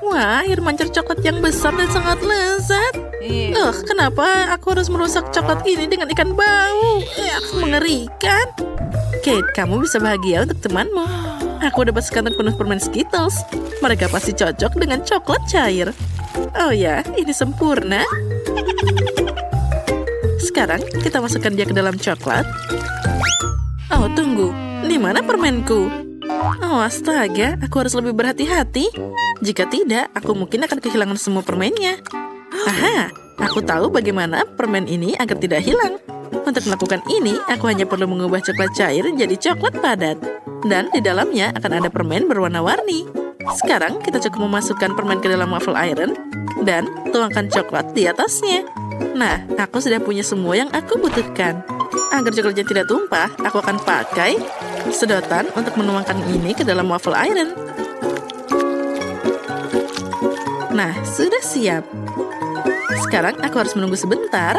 Wah, air mancur coklat yang besar dan sangat lezat. Kenapa aku harus merusak coklat ini dengan ikan bau? Mengerikan. Kate, kamu bisa bahagia untuk temanmu. Aku dapat sekantong penuh permen Skittles. Mereka pasti cocok dengan coklat cair. Oh ya, ini sempurna. Sekarang kita masukkan dia ke dalam coklat. Oh, tunggu. Di mana permenku? Oh, astaga. Aku harus lebih berhati-hati. Jika tidak, aku mungkin akan kehilangan semua permennya. Aha, aku tahu bagaimana permen ini agar tidak hilang. Untuk melakukan ini, aku hanya perlu mengubah coklat cair jadi coklat padat. Dan di dalamnya akan ada permen berwarna-warni. Sekarang kita cukup memasukkan permen ke dalam waffle iron dan tuangkan coklat di atasnya. Nah, aku sudah punya semua yang aku butuhkan. Agar coklatnya tidak tumpah, aku akan pakai sedotan untuk menuangkan ini ke dalam waffle iron. Nah, sudah siap. Sekarang aku harus menunggu sebentar.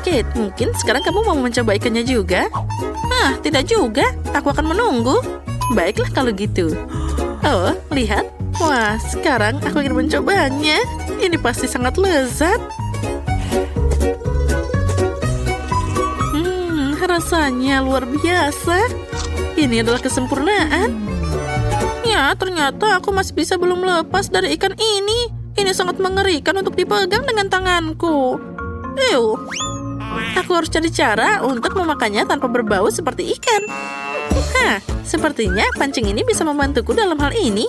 Kate, mungkin sekarang kamu mau mencoba ikannya juga? Tidak juga. Aku akan menunggu. Baiklah kalau gitu. Oh, lihat. Wah, sekarang aku ingin mencobanya. Ini pasti sangat lezat. Rasanya luar biasa. Ini adalah kesempurnaan. Ya, ternyata aku masih bisa belum lepas dari ikan ini. Ini sangat mengerikan untuk dipegang dengan tanganku. Aku harus cari cara untuk memakannya tanpa berbau seperti ikan. Sepertinya pancing ini bisa membantuku dalam hal ini.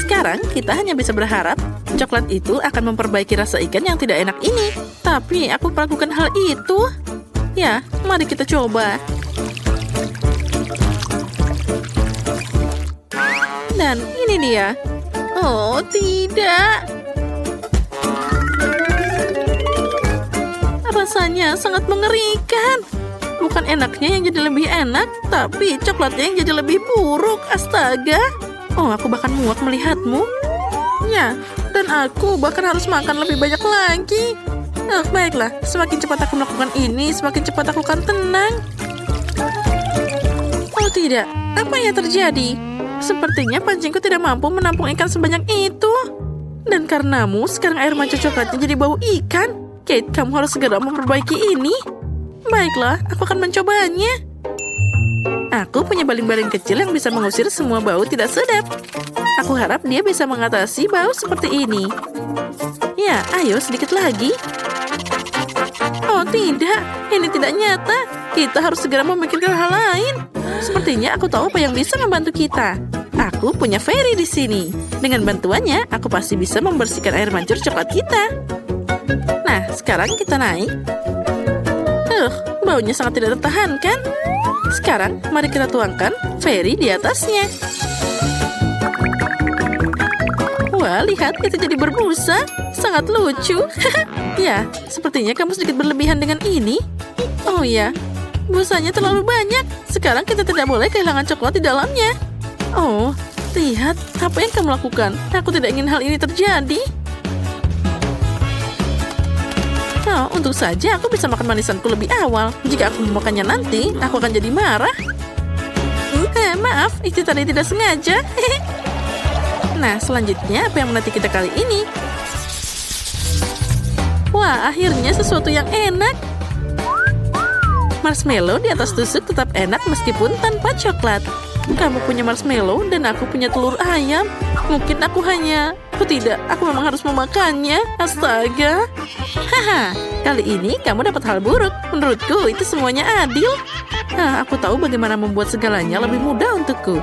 Sekarang kita hanya bisa berharap coklat itu akan memperbaiki rasa ikan yang tidak enak ini. Tapi aku melakukan hal itu. Ya, mari kita coba. Dan ini dia. Oh, tidak. Rasanya sangat mengerikan. Bukan enaknya yang jadi lebih enak, tapi coklatnya yang jadi lebih buruk. Astaga. Oh, aku bahkan muak melihatmu. Ya, dan aku bahkan harus makan lebih banyak lagi. Baiklah, semakin cepat aku melakukan ini, semakin cepat aku akan tenang. Oh tidak, apa yang terjadi? Sepertinya pancingku tidak mampu menampung ikan sebanyak itu. Dan karenamu, sekarang air mancur coklatnya jadi bau ikan. Kate, kamu harus segera memperbaiki ini. Baiklah, aku akan mencobanya. Aku punya baling-baling kecil yang bisa mengusir semua bau tidak sedap. Aku harap dia bisa mengatasi bau seperti ini. Ya, ayo sedikit lagi. Oh tidak, ini tidak nyata. Kita harus segera memikirkan hal lain. Sepertinya aku tahu apa yang bisa membantu kita. Aku punya Fairy di sini. Dengan bantuannya, aku pasti bisa membersihkan air mancur coklat kita. Nah, sekarang kita naik. Baunya sangat tidak tertahankan. Sekarang, mari kita tuangkan Fairy di atasnya. Wah, lihat, itu jadi berbusa. Sangat lucu. Ya, sepertinya kamu sedikit berlebihan dengan ini. Oh ya, busanya terlalu banyak. Sekarang kita tidak boleh kehilangan coklat di dalamnya. Oh, lihat, apa yang kamu lakukan? Aku tidak ingin hal ini terjadi. Oh, untung saja aku bisa makan manisanku lebih awal. Jika aku memakannya nanti, aku akan jadi marah. Maaf, itu tadi tidak sengaja. Nah, selanjutnya apa yang menanti kita kali ini? Wah, akhirnya sesuatu yang enak. Marshmallow di atas tusuk tetap enak meskipun tanpa coklat. Kamu punya marshmallow dan aku punya telur ayam. Mungkin aku tidak, aku memang harus memakannya. Astaga. Kali ini kamu dapat hal buruk. Menurutku itu semuanya adil. Aku tahu bagaimana membuat segalanya lebih mudah untukku.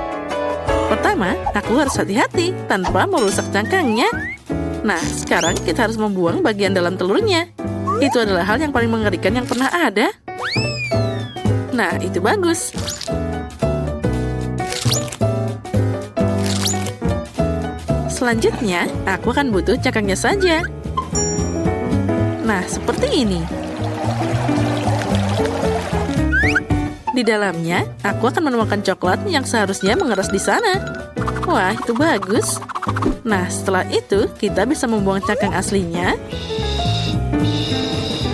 Pertama, aku harus hati-hati tanpa merusak cangkangnya. Nah, sekarang kita harus membuang bagian dalam telurnya. Itu adalah hal yang paling mengerikan yang pernah ada. Nah, itu bagus. Selanjutnya, aku akan butuh cangkangnya saja. Nah, seperti ini. Di dalamnya, aku akan menuangkan coklat yang seharusnya mengeras di sana. Wah, itu bagus. Nah, setelah itu, kita bisa membuang cangkang aslinya.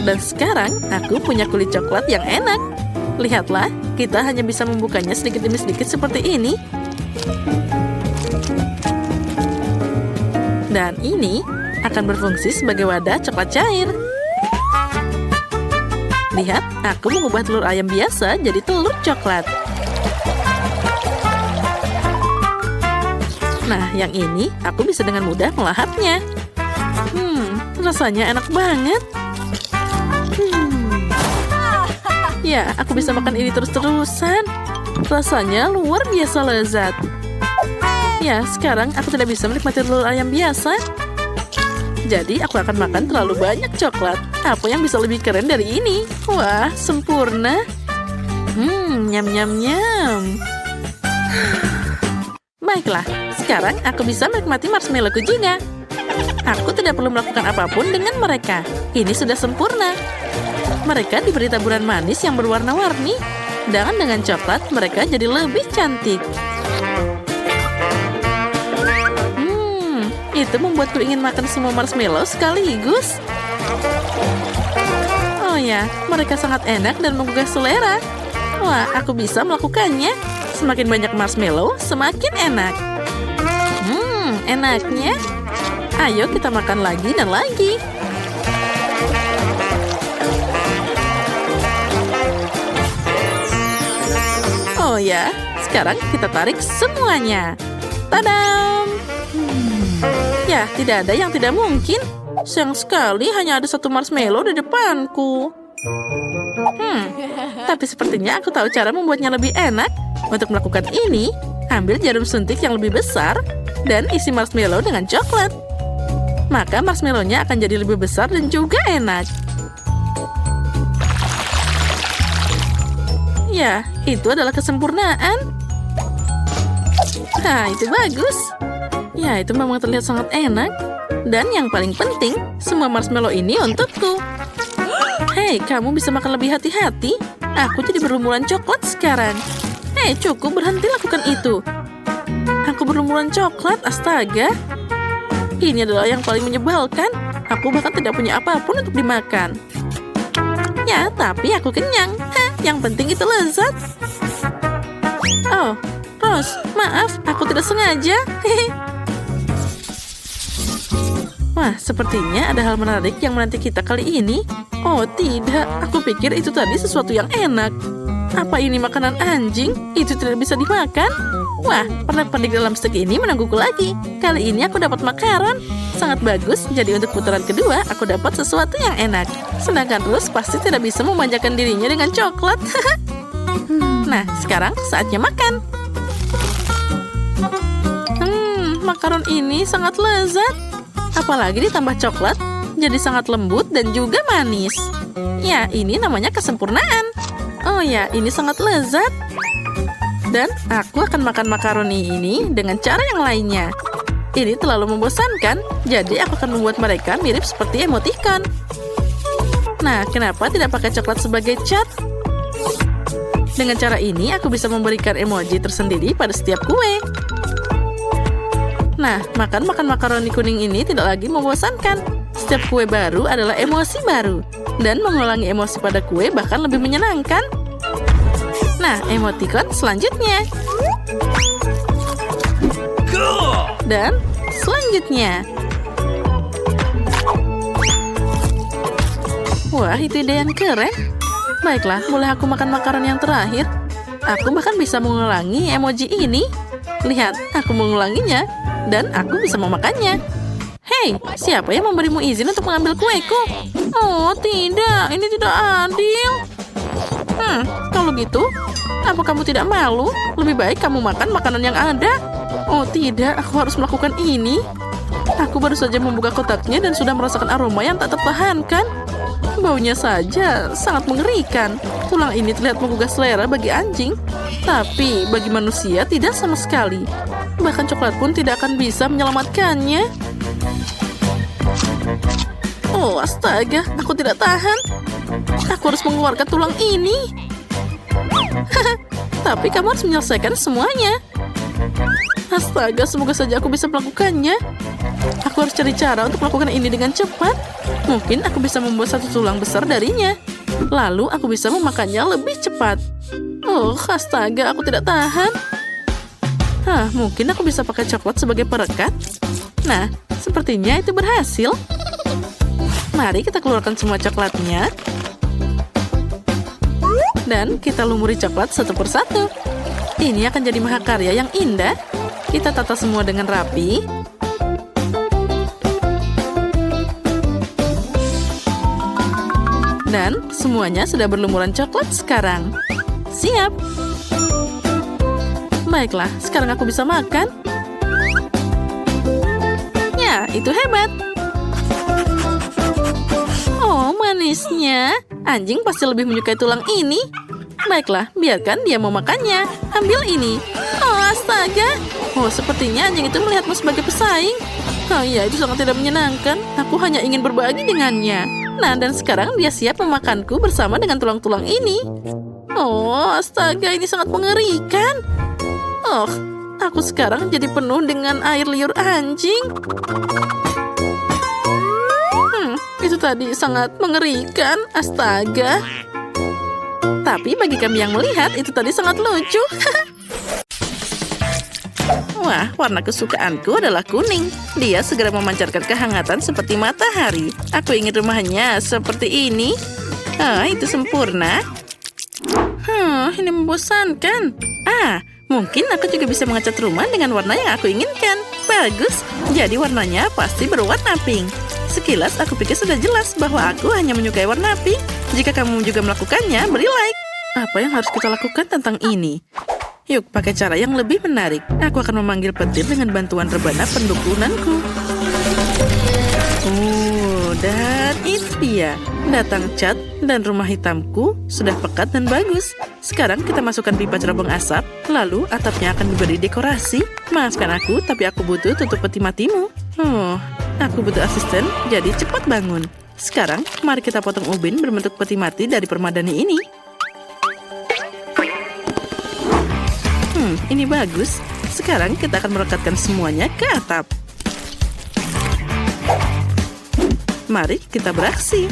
Dan sekarang, aku punya kulit coklat yang enak. Lihatlah, kita hanya bisa membukanya sedikit demi sedikit seperti ini. Dan ini akan berfungsi sebagai wadah coklat cair. Lihat, aku mengubah telur ayam biasa jadi telur coklat. Nah, yang ini aku bisa dengan mudah melahapnya. Rasanya enak banget. Ya, aku bisa makan ini terus-terusan. Rasanya luar biasa lezat. Ya, sekarang aku tidak bisa menikmati telur ayam biasa. Jadi, aku akan makan terlalu banyak coklat. Apa yang bisa lebih keren dari ini? Wah, sempurna. Nyam nyam nyam. Baiklah, sekarang aku bisa menikmati marshmallowku juga. Aku tidak perlu melakukan apapun dengan mereka. Ini sudah sempurna. Mereka diberi taburan manis yang berwarna-warni. Dan dengan coklat, mereka jadi lebih cantik. Itu membuatku ingin makan semua marshmallow sekaligus. Oh ya, mereka sangat enak dan menggugah selera. Wah, aku bisa melakukannya. Semakin banyak marshmallow, semakin enak. Enaknya. Ayo kita makan lagi dan lagi. Oh ya, sekarang kita tarik semuanya. Tadam! Ya, tidak ada yang tidak mungkin. Sayang sekali hanya ada satu marshmallow di depanku. Tapi sepertinya aku tahu cara membuatnya lebih enak. Untuk melakukan ini, ambil jarum suntik yang lebih besar dan isi marshmallow dengan coklat. Maka marshmallow-nya akan jadi lebih besar dan juga enak. Ya, itu adalah kesempurnaan. Nah, itu bagus. Ya, itu memang terlihat sangat enak. Dan yang paling penting, semua marshmallow ini untukku. Hei, kamu bisa makan lebih hati-hati. Aku jadi berlumuran coklat sekarang. Hei, cukup berhenti lakukan itu. Aku berlumuran coklat, astaga. Ini adalah yang paling menyebalkan. Aku bahkan tidak punya apapun untuk dimakan. Ya, tapi aku kenyang. Yang penting itu lezat. Oh, Rose, maaf, aku tidak sengaja. Wah, sepertinya ada hal menarik yang menanti kita kali ini. Oh, tidak. Aku pikir itu tadi sesuatu yang enak. Apa ini makanan anjing? Itu tidak bisa dimakan. Wah, pernak-pernik dalam stek ini menungguku lagi. Kali ini aku dapat makaron. Sangat bagus, jadi untuk putaran kedua, aku dapat sesuatu yang enak. Sedangkan Rose pasti tidak bisa memanjakan dirinya dengan coklat. Nah, sekarang saatnya makan. Makaron ini sangat lezat. Apalagi ditambah coklat, jadi sangat lembut dan juga manis. Ya, ini namanya kesempurnaan. Oh ya, ini sangat lezat. Dan aku akan makan makaroni ini dengan cara yang lainnya. Ini terlalu membosankan, jadi aku akan membuat mereka mirip seperti emoticon. Nah, kenapa tidak pakai coklat sebagai cat? Dengan cara ini, aku bisa memberikan emoji tersendiri pada setiap kue. Nah, makan makaroni kuning ini tidak lagi membosankan. Setiap kue baru adalah emosi baru. Dan mengulangi emosi pada kue bahkan lebih menyenangkan. Nah, emoticon selanjutnya. Dan selanjutnya. Wah, itu ide yang keren. Baiklah, boleh aku makan makanan yang terakhir? Aku bahkan bisa mengulangi emoji ini. Lihat, aku mengulanginya. Dan aku bisa memakannya. Hei, siapa yang memberimu izin untuk mengambil kueku? Oh, tidak. Ini tidak adil. Kalau gitu, apa kamu tidak malu? Lebih baik kamu makan makanan yang ada. Oh tidak, aku harus melakukan ini. Aku baru saja membuka kotaknya dan sudah merasakan aroma yang tak tertahankan. Baunya saja sangat mengerikan. Tulang ini terlihat menggugah selera bagi anjing. Tapi bagi manusia tidak sama sekali. Bahkan coklat pun tidak akan bisa menyelamatkannya. Oh astaga, aku tidak tahan. Aku harus mengeluarkan tulang ini. Tapi kamu harus menyelesaikan semuanya. Astaga, semoga saja aku bisa melakukannya. Aku harus cari cara untuk melakukan ini dengan cepat. Mungkin aku bisa membuat satu tulang besar darinya. Lalu aku bisa memakannya lebih cepat. Oh, astaga, aku tidak tahan. Mungkin aku bisa pakai coklat sebagai perekat. Nah, sepertinya itu berhasil. Mari kita keluarkan semua coklatnya. Dan kita lumuri coklat satu persatu. Ini akan jadi mahakarya yang indah. Kita tata semua dengan rapi. Dan semuanya sudah berlumuran coklat sekarang. Siap. Baiklah, sekarang aku bisa makan. Ya, itu hebat. Oh, manisnya. Anjing pasti lebih menyukai tulang ini. Baiklah, biarkan dia mau makannya. Ambil ini. Oh, astaga. Oh, sepertinya anjing itu melihatmu sebagai pesaing. Oh iya, itu sangat tidak menyenangkan. Aku hanya ingin berbagi dengannya. Nah, dan sekarang dia siap memakanku bersama dengan tulang-tulang ini. Oh, astaga, ini sangat mengerikan. Oh, aku sekarang jadi penuh dengan air liur anjing. Itu tadi sangat mengerikan, astaga. Tapi bagi kami yang melihat, itu tadi sangat lucu. Wah, warna kesukaanku adalah kuning. Dia segera memancarkan kehangatan seperti matahari. Aku ingin rumahnya seperti ini. Itu sempurna. Ini membosankan. Mungkin aku juga bisa mengecat rumah dengan warna yang aku inginkan. Bagus, jadi warnanya pasti berwarna pink. Sekilas aku pikir sudah jelas bahwa aku hanya menyukai warna pink. Jika kamu juga melakukannya, beri like. Apa yang harus kita lakukan tentang ini? Yuk, pakai cara yang lebih menarik. Aku akan memanggil petir dengan bantuan rebana pendukunanku. Dan itu dia. Datang cat dan rumah hitamku sudah pekat dan bagus. Sekarang kita masukkan pipa cerobong asap, lalu atapnya akan diberi dekorasi. Maafkan aku, tapi aku butuh tutup peti matimu. Aku butuh asisten, jadi cepat bangun. Sekarang, mari kita potong ubin berbentuk peti mati dari permadani ini. Ini bagus. Sekarang kita akan merekatkan semuanya ke atap. Mari kita beraksi.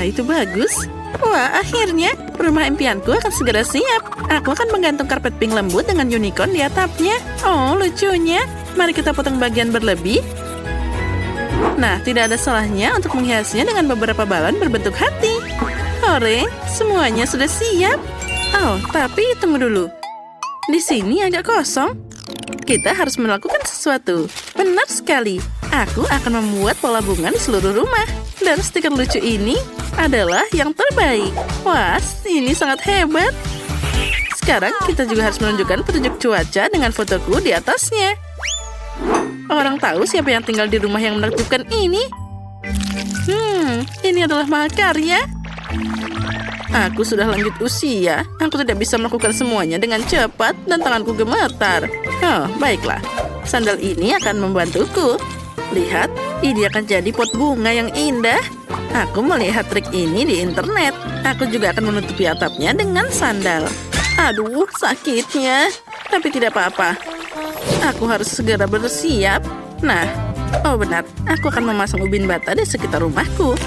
Itu bagus. Wah, akhirnya rumah impianku akan segera siap. Aku akan menggantung karpet pink lembut dengan unicorn di atapnya. Oh, lucunya. Mari kita potong bagian berlebih. Nah, tidak ada salahnya untuk menghiasnya dengan beberapa balon berbentuk hati. Hore, semuanya sudah siap. Oh, tapi tunggu dulu. Di sini agak kosong. Kita harus melakukan sesuatu. Benar sekali. Aku akan membuat pola bunga di seluruh rumah. Dan stiker lucu ini adalah yang terbaik. Wah, ini sangat hebat. Sekarang kita juga harus menunjukkan petunjuk cuaca dengan fotoku di atasnya. Orang tahu siapa yang tinggal di rumah yang menakjubkan ini. Ini adalah mahakarya. Aku sudah lanjut usia. Aku tidak bisa melakukan semuanya dengan cepat dan tanganku gemetar. Baiklah. Sandal ini akan membantuku. Lihat, ini akan jadi pot bunga yang indah. Aku melihat trik ini di internet. Aku juga akan menutupi atapnya dengan sandal. Aduh, sakitnya. Tapi tidak apa-apa. Aku harus segera bersiap. Nah, benar. Aku akan memasang ubin bata di sekitar rumahku.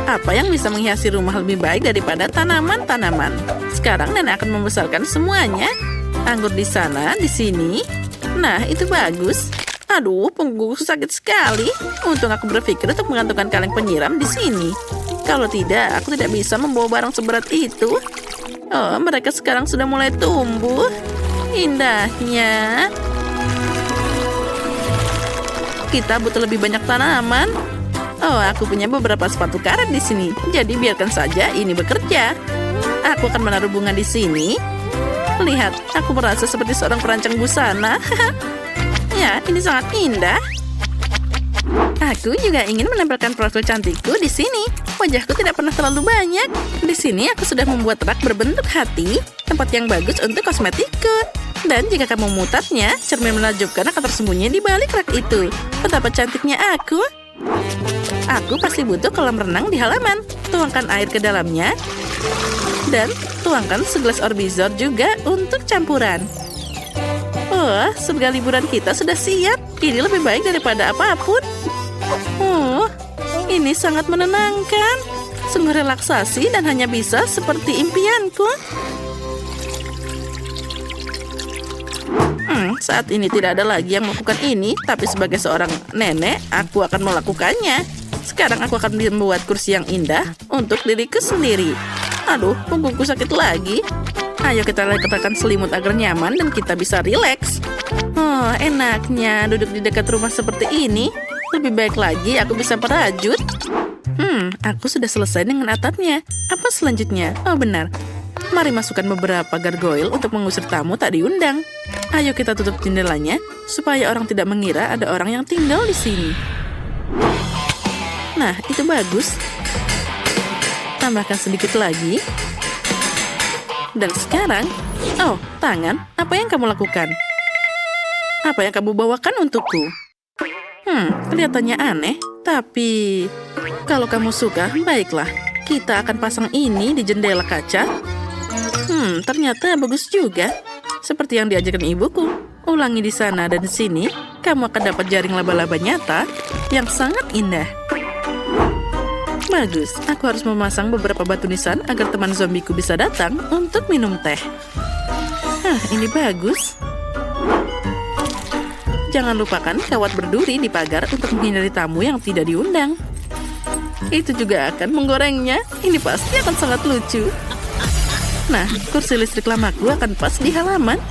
Apa yang bisa menghiasi rumah lebih baik daripada tanaman-tanaman? Sekarang nenek akan membesarkan semuanya. Anggur di sana, di sini. Nah, itu bagus. Aduh, punggungku sakit sekali. Untung aku berpikir untuk menggantungkan kaleng penyiram di sini. Kalau tidak, aku tidak bisa membawa barang seberat itu. Mereka sekarang sudah mulai tumbuh. Indahnya. Kita butuh lebih banyak tanaman. Aku punya beberapa sepatu karet di sini. Jadi biarkan saja ini bekerja. Aku akan menaruh bunga di sini. Lihat, aku merasa seperti seorang perancang busana. Ya, ini sangat indah. Aku juga ingin menempelkan profil cantikku di sini. Wajahku tidak pernah terlalu banyak. Di sini aku sudah membuat rak berbentuk hati, tempat yang bagus untuk kosmetikku. Dan jika kamu memutarnya, cermin menakjubkan akan tersembunyi di balik rak itu. Betapa cantiknya aku. Aku pasti butuh kolam renang di halaman. Tuangkan air ke dalamnya. Dan tuangkan segelas Orbizor juga untuk campuran. Surga liburan kita sudah siap. Ini lebih baik daripada apapun. Ini sangat menenangkan. Sungguh relaksasi dan hanya bisa seperti impianku. Saat ini tidak ada lagi yang melakukan ini, tapi sebagai seorang nenek, aku akan melakukannya. Sekarang aku akan membuat kursi yang indah untuk diriku sendiri. Aduh, punggungku sakit lagi. Ayo kita letakkan selimut agar nyaman dan kita bisa rileks. Oh, enaknya duduk di dekat rumah seperti ini. Lebih baik lagi aku bisa merajut. Aku sudah selesai dengan atapnya. Apa selanjutnya? Oh, benar. Mari masukkan beberapa gargoyle untuk mengusir tamu tak diundang. Ayo kita tutup jendelanya supaya orang tidak mengira ada orang yang tinggal di sini. Nah, itu bagus. Tambahkan sedikit lagi. Dan sekarang, oh, tangan, apa yang kamu lakukan? Apa yang kamu bawakan untukku? Kelihatannya aneh, tapi kalau kamu suka, baiklah. Kita akan pasang ini di jendela kaca. Ternyata bagus juga. Seperti yang diajarkan ibuku. Ulangi di sana dan di sini, kamu akan dapat jaring laba-laba nyata yang sangat indah. Bagus, aku harus memasang beberapa batu nisan agar teman zombiku bisa datang untuk minum teh. Ini bagus. Jangan lupakan kawat berduri di pagar untuk menghindari tamu yang tidak diundang. Itu juga akan menggorengnya. Ini pasti akan sangat lucu. Nah, kursi listrik lamaku akan pas di halaman.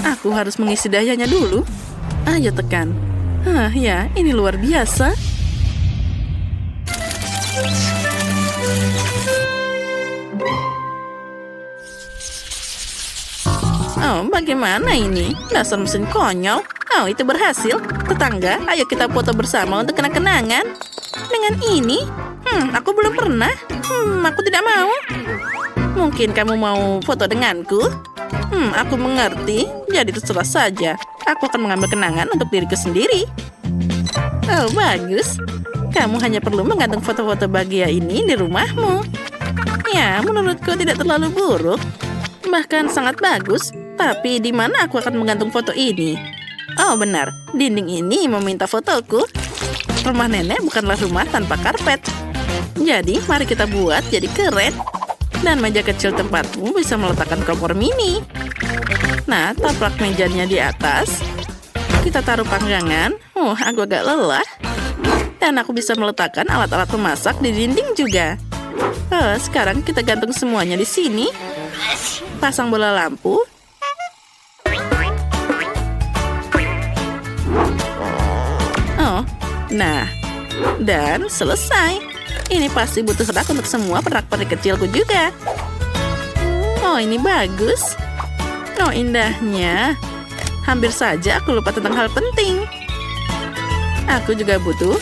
Aku harus mengisi dayanya dulu. Ayo tekan. Ya, ini luar biasa. Oh, bagaimana ini? Dasar mesin konyol. Oh, itu berhasil. Tetangga, ayo kita foto bersama untuk kenang-kenangan. Dengan ini? Aku belum pernah. Aku tidak mau. Mungkin kamu mau foto denganku? Aku mengerti. Jadi terserah saja. Aku akan mengambil kenangan untuk diriku sendiri. Oh, bagus. Kamu hanya perlu menggantung foto-foto bahagia ini di rumahmu. Ya, menurutku tidak terlalu buruk. Bahkan sangat bagus. Tapi di mana aku akan menggantung foto ini? Oh, benar. Dinding ini meminta fotoku. Rumah nenek bukanlah rumah tanpa karpet. Jadi, mari kita buat jadi keren. Dan meja kecil tempatmu bisa meletakkan kompor mini. Nah, taplak mejanya di atas. Kita taruh panggangan. Aku agak lelah. Dan aku bisa meletakkan alat-alat memasak di dinding juga. Sekarang kita gantung semuanya di sini. Pasang bola lampu. Nah. Dan selesai. Ini pasti butuh rak untuk semua pernak-pernik kecilku juga. Oh, ini bagus. Oh, indahnya. Hampir saja aku lupa tentang hal penting. Aku juga butuh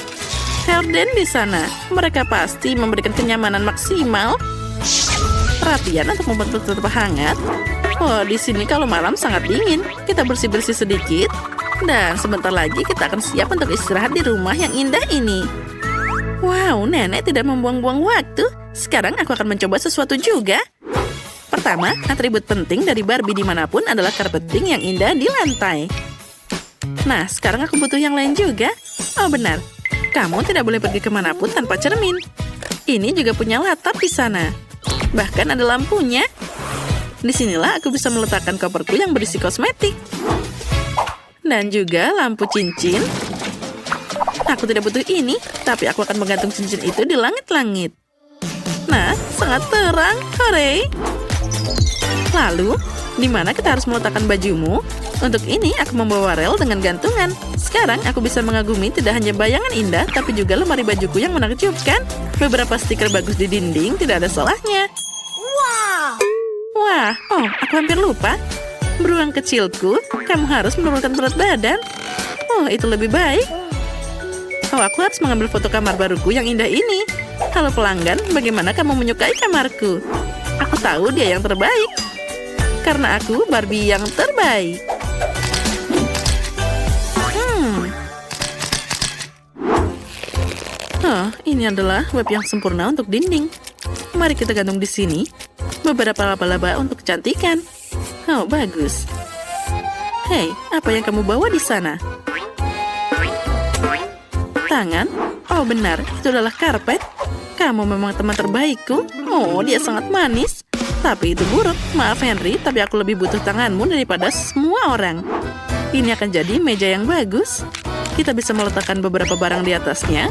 horden di sana. Mereka pasti memberikan kenyamanan maksimal. Perapian untuk membuat tetap hangat. Oh, di sini kalau malam sangat dingin. Kita bersih-bersih sedikit. Dan sebentar lagi kita akan siap untuk istirahat di rumah yang indah ini. Wow, nenek tidak membuang-buang waktu. Sekarang aku akan mencoba sesuatu juga. Pertama, atribut penting dari Barbie dimanapun adalah karpeting yang indah di lantai. Nah, sekarang aku butuh yang lain juga. Oh, benar. Kamu tidak boleh pergi kemanapun tanpa cermin. Ini juga punya latar di sana. Bahkan ada lampunya. Disinilah aku bisa meletakkan koperku yang berisi kosmetik. Dan juga lampu cincin. Aku tidak butuh ini, tapi aku akan menggantung cincin itu di langit-langit. Nah, sangat terang. Hore! Lalu, di mana kita harus meletakkan bajumu? Untuk ini, aku membawa rel dengan gantungan. Sekarang, aku bisa mengagumi tidak hanya bayangan indah, tapi juga lemari bajuku yang menakjubkan. Beberapa stiker bagus di dinding, tidak ada salahnya. Wah, aku hampir lupa. Beruang kecilku, kamu harus menurunkan berat badan. Oh, itu lebih baik. Aku harus mengambil foto kamar baruku yang indah ini. Halo pelanggan, bagaimana kamu menyukai kamarku? Aku tahu dia yang terbaik. Karena aku Barbie yang terbaik. Ini adalah web yang sempurna untuk dinding. Mari kita gantung di sini. Beberapa laba-laba untuk kecantikan. Oh, bagus. Hei, apa yang kamu bawa di sana? Tangan? Oh, benar. Itu adalah karpet. Kamu memang teman terbaikku. Oh, dia sangat manis. Tapi itu buruk. Maaf Henry, tapi aku lebih butuh tanganmu daripada semua orang. Ini akan jadi meja yang bagus. Kita bisa meletakkan beberapa barang di atasnya.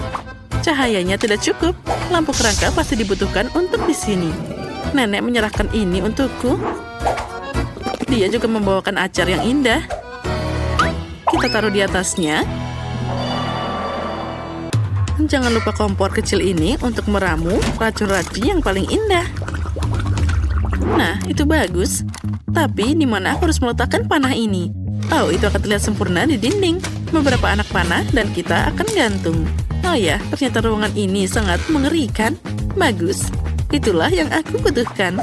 Cahayanya tidak cukup. Lampu kerangka pasti dibutuhkan untuk di sini. Nenek menyerahkan ini untukku. Dia juga membawakan acar yang indah. Kita taruh di atasnya. Jangan lupa kompor kecil ini untuk meramu racun-racun yang paling indah. Nah, itu bagus. Tapi di mana aku harus meletakkan panah ini? Oh, itu akan terlihat sempurna di dinding. Beberapa anak panah dan kita akan gantung. Oh ya, ternyata ruangan ini sangat mengerikan. Bagus. Itulah yang aku butuhkan.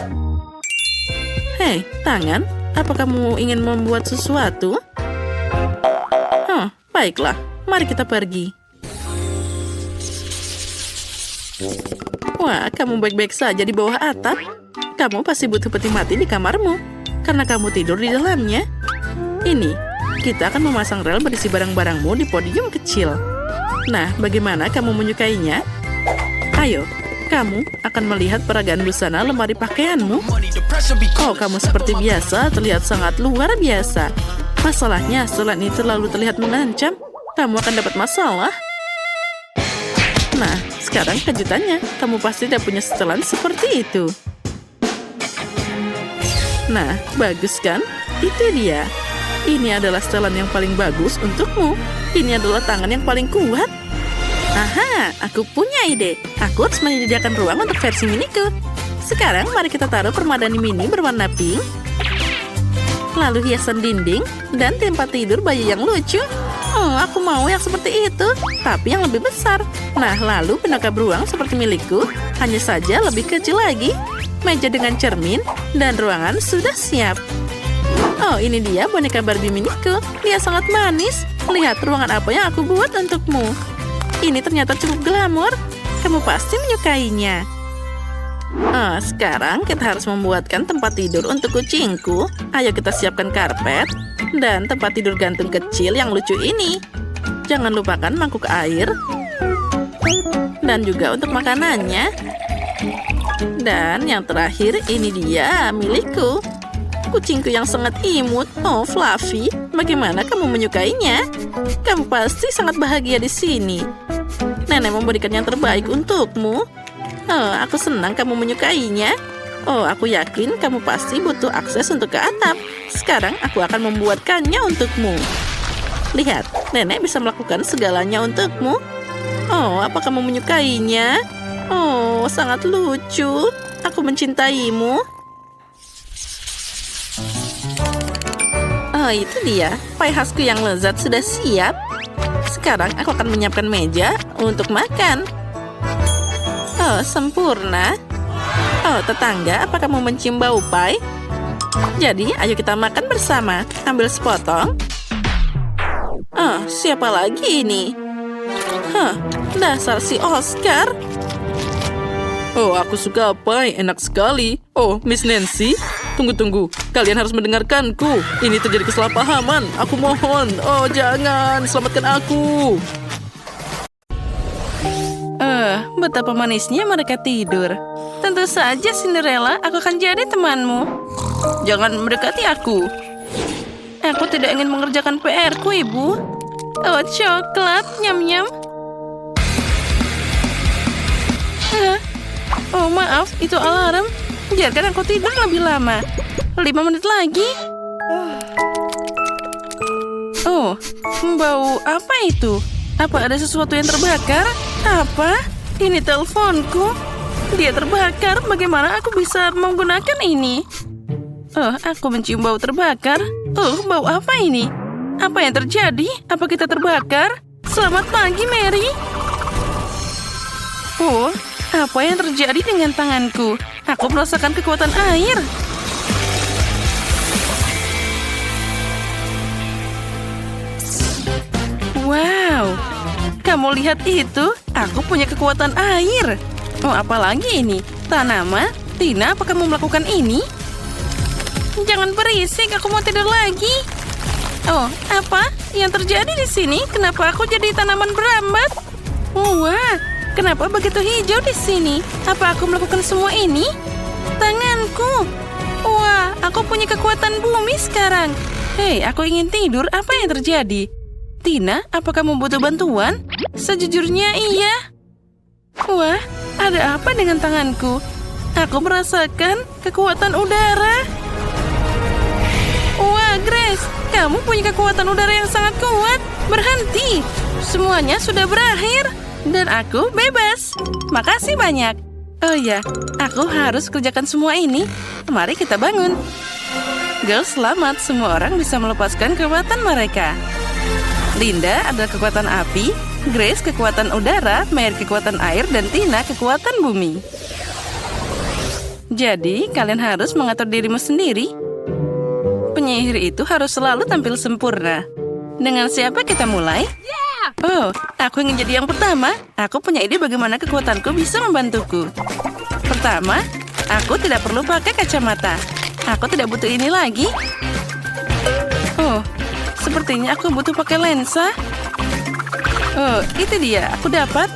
Hei, tangan. Apa kamu ingin membuat sesuatu? Baiklah. Mari kita pergi. Wah, kamu baik-baik saja di bawah atap. Kamu pasti butuh peti mati di kamarmu. Karena kamu tidur di dalamnya. Ini, kita akan memasang rel berisi barang-barangmu di podium kecil. Nah, bagaimana kamu menyukainya? Ayo, kamu akan melihat peragaan busana lemari pakaianmu. Oh, kamu seperti biasa terlihat sangat luar biasa. Masalahnya, setelan ini terlalu terlihat mengancam. Kamu akan dapat masalah. Nah, sekarang kejutannya. Kamu pasti tidak punya setelan seperti itu. Nah, bagus kan? Itu dia. Ini adalah setelan yang paling bagus untukmu. Ini adalah tangan yang paling kuat. Aha, aku punya ide. Aku harus menyediakan ruang untuk versi miniku. Sekarang mari kita taruh permadani mini berwarna pink. Lalu hiasan dinding dan tempat tidur bayi yang lucu. Oh, aku mau yang seperti itu, tapi yang lebih besar. Nah, lalu penangkap ruang seperti milikku, hanya saja lebih kecil lagi. Meja dengan cermin, dan ruangan sudah siap. Oh, ini dia boneka Barbie miniku. Dia sangat manis. Lihat ruangan apa yang aku buat untukmu. Ini ternyata cukup glamor. Kamu pasti menyukainya. Oh, sekarang kita harus membuatkan tempat tidur untuk kucingku. Ayo kita siapkan karpet dan tempat tidur gantung kecil yang lucu ini. Jangan lupakan mangkuk air. Dan juga untuk makanannya. Dan yang terakhir, ini dia milikku. Kucingku yang sangat imut. Oh, Fluffy, bagaimana kamu menyukainya? Kamu pasti sangat bahagia di sini. Nenek memberikan yang terbaik untukmu. Oh, aku senang kamu menyukainya. Oh, aku yakin kamu pasti butuh akses untuk ke atap. Sekarang aku akan membuatkannya untukmu. Lihat, nenek bisa melakukan segalanya untukmu. Oh, apa kamu menyukainya? Oh, sangat lucu. Aku mencintaimu. Oh, itu dia. Pai khasku yang lezat sudah siap. Sekarang aku akan menyiapkan meja untuk makan. Oh, sempurna. Oh, tetangga, apa kamu mencium bau pai? Jadi, ayo kita makan bersama. Ambil sepotong. Oh, siapa lagi ini? Dasar si Oscar. Oh, aku suka pai. Enak sekali. Oh, Miss Nancy. Tunggu. Kalian harus mendengarkanku. Ini terjadi kesalahpahaman. Aku mohon. Oh, jangan. Selamatkan aku. Betapa manisnya mereka tidur. Tentu saja, Cinderella, aku akan jadi temanmu. Jangan mendekati aku. Aku tidak ingin mengerjakan PR-ku, Ibu. Oh, coklat. Nyam-nyam. Oh, maaf. Itu alarm. Biarkan aku tidur lebih lama. 5 menit lagi. Oh, bau apa itu? Apa ada sesuatu yang terbakar? Apa? Ini teleponku. Dia terbakar. Bagaimana aku bisa menggunakan ini? Oh, aku mencium bau terbakar. Oh, bau apa ini? Apa yang terjadi? Apa kita terbakar? Selamat pagi, Mary. Oh, apa yang terjadi dengan tanganku? Aku merasakan kekuatan air. Wow. Kamu lihat itu? Aku punya kekuatan air. Oh, apalagi ini? Tanaman? Tina, apa kamu melakukan ini? Jangan berisik, aku mau tidur lagi. Oh, apa yang terjadi di sini? Kenapa aku jadi tanaman berambat? Oh, wah, Kenapa begitu hijau di sini? Apa aku melakukan semua ini? Tanganku. Wah, aku punya kekuatan bumi sekarang. Hei, aku ingin tidur. Apa yang terjadi? Tina, apakah kamu butuh bantuan? Sejujurnya iya. Wah, ada apa dengan tanganku? Aku merasakan kekuatan udara. Wah, Grace, kamu punya kekuatan udara yang sangat kuat. Berhenti. Semuanya sudah berakhir. Dan aku bebas. Makasih banyak. Oh ya, aku harus kerjakan semua ini. Mari kita bangun. Girls, selamat. Semua orang bisa melepaskan kekuatan mereka. Linda adalah kekuatan api, Grace kekuatan udara, Mary kekuatan air, dan Tina kekuatan bumi. Jadi, kalian harus mengatur dirimu sendiri. Penyihir itu harus selalu tampil sempurna. Dengan siapa kita mulai? Oh, aku ingin jadi yang pertama. Aku punya ide bagaimana kekuatanku bisa membantuku. Pertama, aku tidak perlu pakai kacamata. Aku tidak butuh ini lagi. Oh, sepertinya aku butuh pakai lensa. Oh, itu dia. Aku dapat.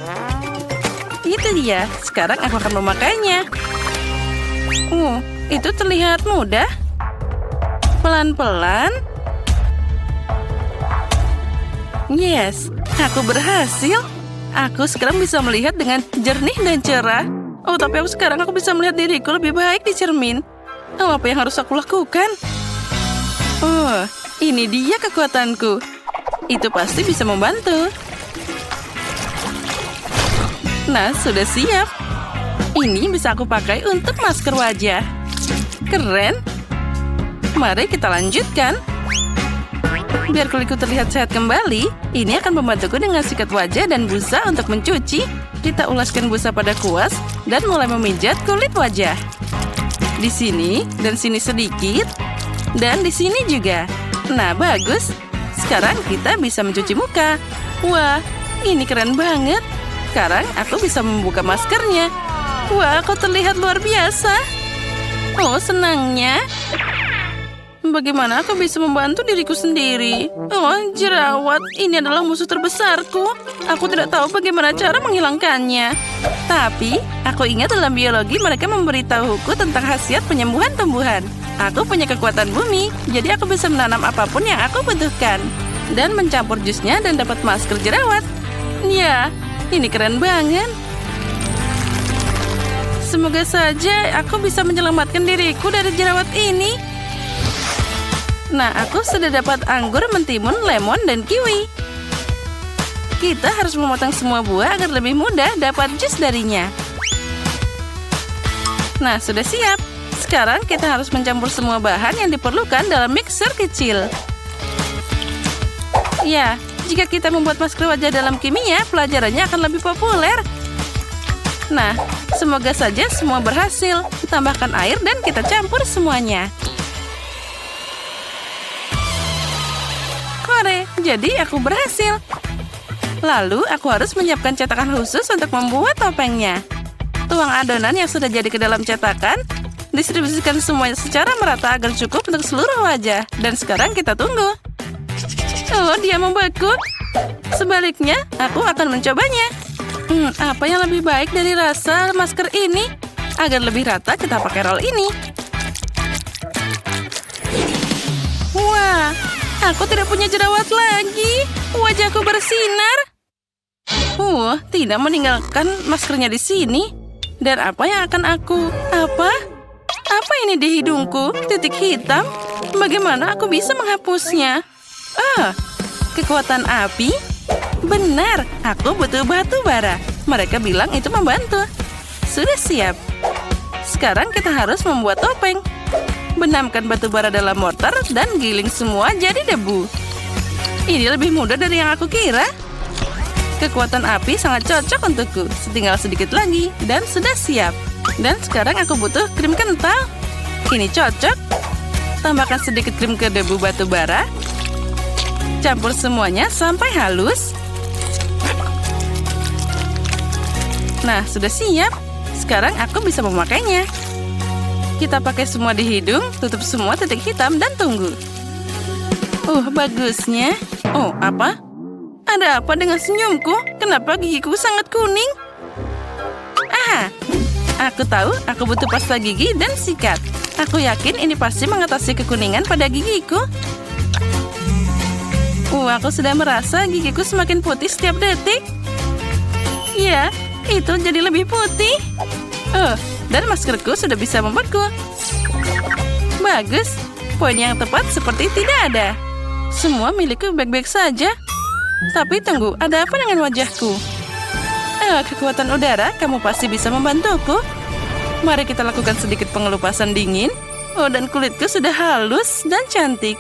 Itu dia. Sekarang aku akan memakainya. Itu terlihat mudah. Pelan-pelan. Yes, aku berhasil. Aku sekarang bisa melihat dengan jernih dan cerah. Oh, tapi sekarang aku bisa melihat diriku lebih baik di cermin. Oh, apa yang harus aku lakukan? Oh, ini dia kekuatanku. Itu pasti bisa membantu. Nah, sudah siap. Ini bisa aku pakai untuk masker wajah. Keren. Mari kita lanjutkan. Biar kulitku terlihat sehat kembali, ini akan membantuku dengan sikat wajah dan busa untuk mencuci. Kita ulaskan busa pada kuas dan mulai memijat kulit wajah. Di sini dan sini sedikit. Dan di sini juga. Nah, bagus. Sekarang kita bisa mencuci muka. Wah, ini keren banget. Sekarang aku bisa membuka maskernya. Wah, aku terlihat luar biasa. Oh, senangnya. Bagaimana aku bisa membantu diriku sendiri? Oh, jerawat. Ini adalah musuh terbesarku. Aku tidak tahu bagaimana cara menghilangkannya. Tapi, aku ingat dalam biologi mereka memberitahuku tentang khasiat penyembuhan tumbuhan. Aku punya kekuatan bumi, jadi aku bisa menanam apapun yang aku butuhkan. Dan mencampur jusnya dan dapat masker jerawat. Ya, ini keren banget. Semoga saja aku bisa menyelamatkan diriku dari jerawat ini. Nah, aku sudah dapat anggur, mentimun, lemon, dan kiwi. Kita harus memotong semua buah agar lebih mudah dapat jus darinya. Nah, sudah siap. Sekarang kita harus mencampur semua bahan yang diperlukan dalam mixer kecil. Ya, jika kita membuat masker wajah dalam kimia, pelajarannya akan lebih populer. Nah, semoga saja semua berhasil. Tambahkan air dan kita campur semuanya. Hore, jadi aku berhasil. Lalu, aku harus menyiapkan cetakan khusus untuk membuat topengnya. Tuang adonan yang sudah jadi ke dalam cetakan. Distribusikan semuanya secara merata agar cukup untuk seluruh wajah. Dan sekarang kita tunggu. Oh, dia membeku. Sebaliknya, aku akan mencobanya. Apa yang lebih baik dari rasa masker ini? Agar lebih rata, kita pakai roll ini. Wah, aku tidak punya jerawat lagi. Wajahku bersinar. Tidak meninggalkan maskernya di sini. Dan apa yang akan aku... Apa ini di hidungku? Titik hitam? Bagaimana aku bisa menghapusnya? Kekuatan api? Benar, aku butuh batu bara. Mereka bilang itu membantu. Sudah siap. Sekarang kita harus membuat topeng. Benamkan batu bara dalam mortar dan giling semua jadi debu. Ini lebih mudah dari yang aku kira. Kekuatan api sangat cocok untukku. Tinggal sedikit lagi dan sudah siap. Dan sekarang aku butuh krim kental. Ini cocok. Tambahkan sedikit krim ke debu batu bara. Campur semuanya sampai halus. Nah, sudah siap. Sekarang aku bisa memakainya. Kita pakai semua di hidung, tutup semua titik hitam, dan tunggu. Bagusnya. Apa? Ada apa dengan senyumku? Kenapa gigiku sangat kuning? Aha, aku tahu aku butuh pasta gigi dan sikat. Aku yakin ini pasti mengatasi kekuningan pada gigiku. Aku sudah merasa gigiku semakin putih setiap detik. Ya, itu jadi lebih putih. Dan maskerku sudah bisa membeku. Bagus, poin yang tepat seperti tidak ada. Semua milikku baik-baik saja. Tapi tunggu, ada apa dengan wajahku? Kekuatan udara, kamu pasti bisa membantuku. Mari kita lakukan sedikit pengelupasan dingin. Dan kulitku sudah halus dan cantik.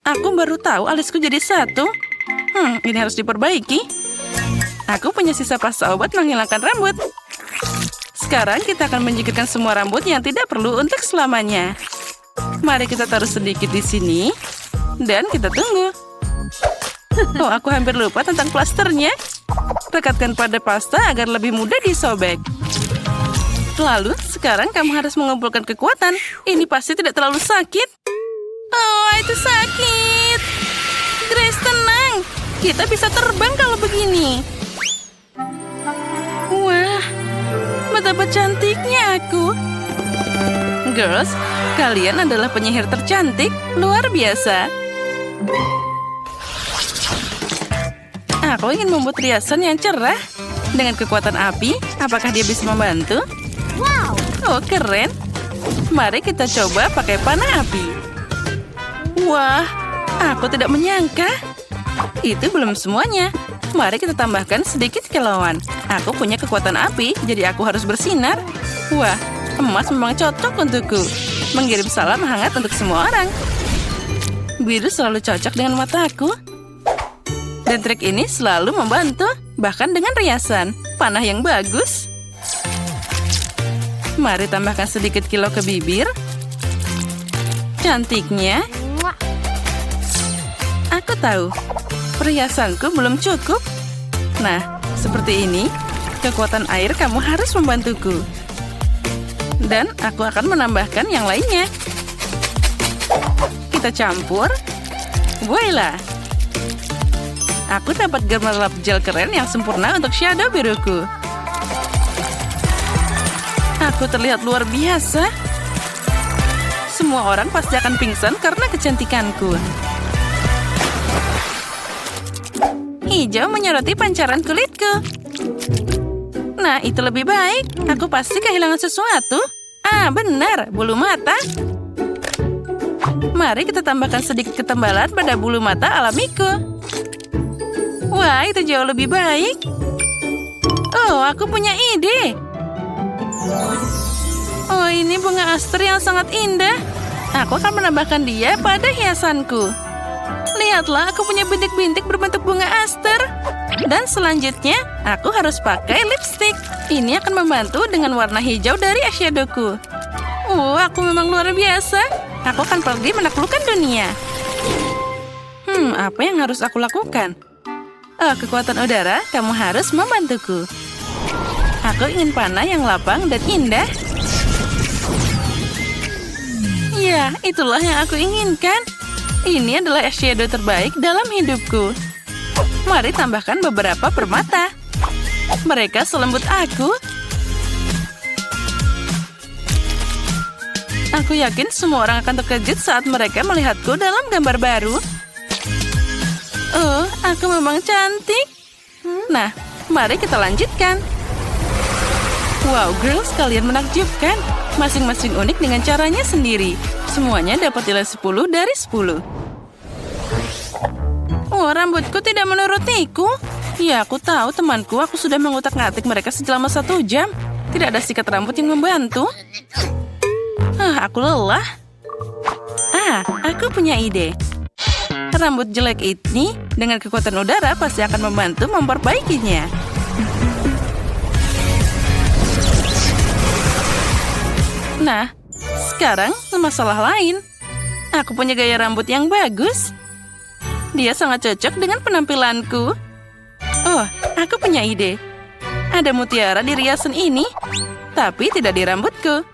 Aku baru tahu alisku jadi satu. Ini harus diperbaiki. Aku punya sisa pasta obat menghilangkan rambut. Sekarang kita akan menjikirkan semua rambut yang tidak perlu untuk selamanya. Mari kita taruh sedikit di sini. Dan kita tunggu. Aku hampir lupa tentang plasternya. Rekatkan pada pasta agar lebih mudah disobek. Lalu, sekarang kamu harus mengumpulkan kekuatan. Ini pasti tidak terlalu sakit. Itu sakit. Grace, tenang. Kita bisa terbang kalau begini. Wah, betapa cantiknya aku. Girls, kalian adalah penyihir tercantik. Luar biasa. Aku ingin membuat riasan yang cerah. Dengan kekuatan api, apakah dia bisa membantu? Wow, keren. Mari kita coba pakai panah api. Wah, aku tidak menyangka. Itu belum semuanya. Mari kita tambahkan sedikit kilauan. Aku punya kekuatan api, jadi aku harus bersinar. Wah, emas memang cocok untukku. Mengirim salam hangat untuk semua orang. Biru selalu cocok dengan mataku. Dan trik ini selalu membantu, bahkan dengan riasan. Panah yang bagus. Mari tambahkan sedikit kilau ke bibir. Cantiknya. Aku tahu, perhiasanku belum cukup. Nah, seperti ini, kekuatan air kamu harus membantuku. Dan aku akan menambahkan yang lainnya. Kita campur. Voila! Aku dapat gemerlap gel keren yang sempurna untuk shadow biruku. Aku terlihat luar biasa. Semua orang pasti akan pingsan karena kecantikanku. Hijau menyoroti pancaran kulitku. Nah, itu lebih baik. Aku pasti kehilangan sesuatu. Benar, bulu mata. Mari kita tambahkan sedikit ketembalan pada bulu mata alamiku. Wah, itu jauh lebih baik. Aku punya ide. Ini bunga aster yang sangat indah. Aku akan menambahkan dia pada hiasanku. Lihatlah, aku punya bintik-bintik berbentuk bunga aster. Dan selanjutnya, aku harus pakai lipstick. Ini akan membantu dengan warna hijau dari eyeshadowku. Aku memang luar biasa. Aku akan pergi menaklukkan dunia. Apa yang harus aku lakukan? Kekuatan udara, kamu harus membantuku. Aku ingin panah yang lapang dan indah. Ya, itulah yang aku inginkan. Ini adalah eyeshadow terbaik dalam hidupku. Mari tambahkan beberapa permata. Mereka selembut aku. Aku yakin semua orang akan terkejut saat mereka melihatku dalam gambar baru. Aku memang cantik. Nah, mari kita lanjutkan. Wow, girls, kalian menakjubkan. Masing-masing unik dengan caranya sendiri. Semuanya dapat nilai 10 dari 10. Rambutku tidak menurutiku. Ya, aku tahu temanku. Aku sudah mengutak-ngatik mereka selama 1 jam. Tidak ada sikat rambut yang membantu. Aku lelah. Aku punya ide. Rambut jelek ini dengan kekuatan udara pasti akan membantu memperbaikinya. Nah, sekarang masalah lain. Aku punya gaya rambut yang bagus. Dia sangat cocok dengan penampilanku. Aku punya ide. Ada mutiara di riasan ini, tapi tidak di rambutku.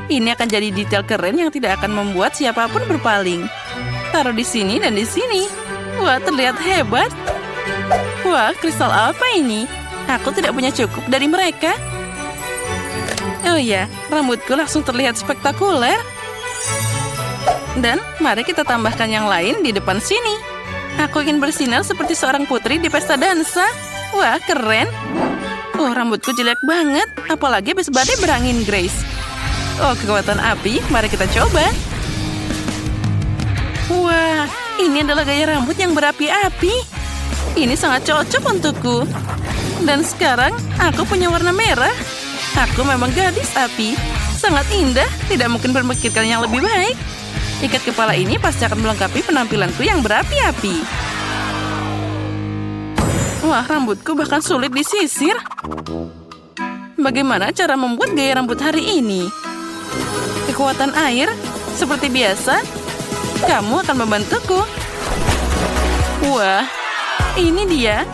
Ini akan jadi detail keren yang tidak akan membuat siapapun berpaling. Taruh di sini dan di sini. Wah, terlihat hebat. Wah, kristal apa ini? Aku tidak punya cukup dari mereka. Oh ya, rambutku langsung terlihat spektakuler. Dan mari kita tambahkan yang lain di depan sini. Aku ingin bersinar seperti seorang putri di pesta dansa. Wah, keren. Oh, rambutku jelek banget. Apalagi habis badai berangin, Grace. Oh, kekuatan api. Mari kita coba. Wah, ini adalah gaya rambut yang berapi-api. Ini sangat cocok untukku. Dan sekarang, aku punya warna merah. Aku memang gadis api. Sangat indah. Tidak mungkin berpikirkan yang lebih baik. Ikat kepala ini pasti akan melengkapi penampilanku yang berapi-api. Wah, rambutku bahkan sulit disisir. Bagaimana cara membuat gaya rambut hari ini? Kekuatan air, seperti biasa, kamu akan membantuku. Wah, ini dia.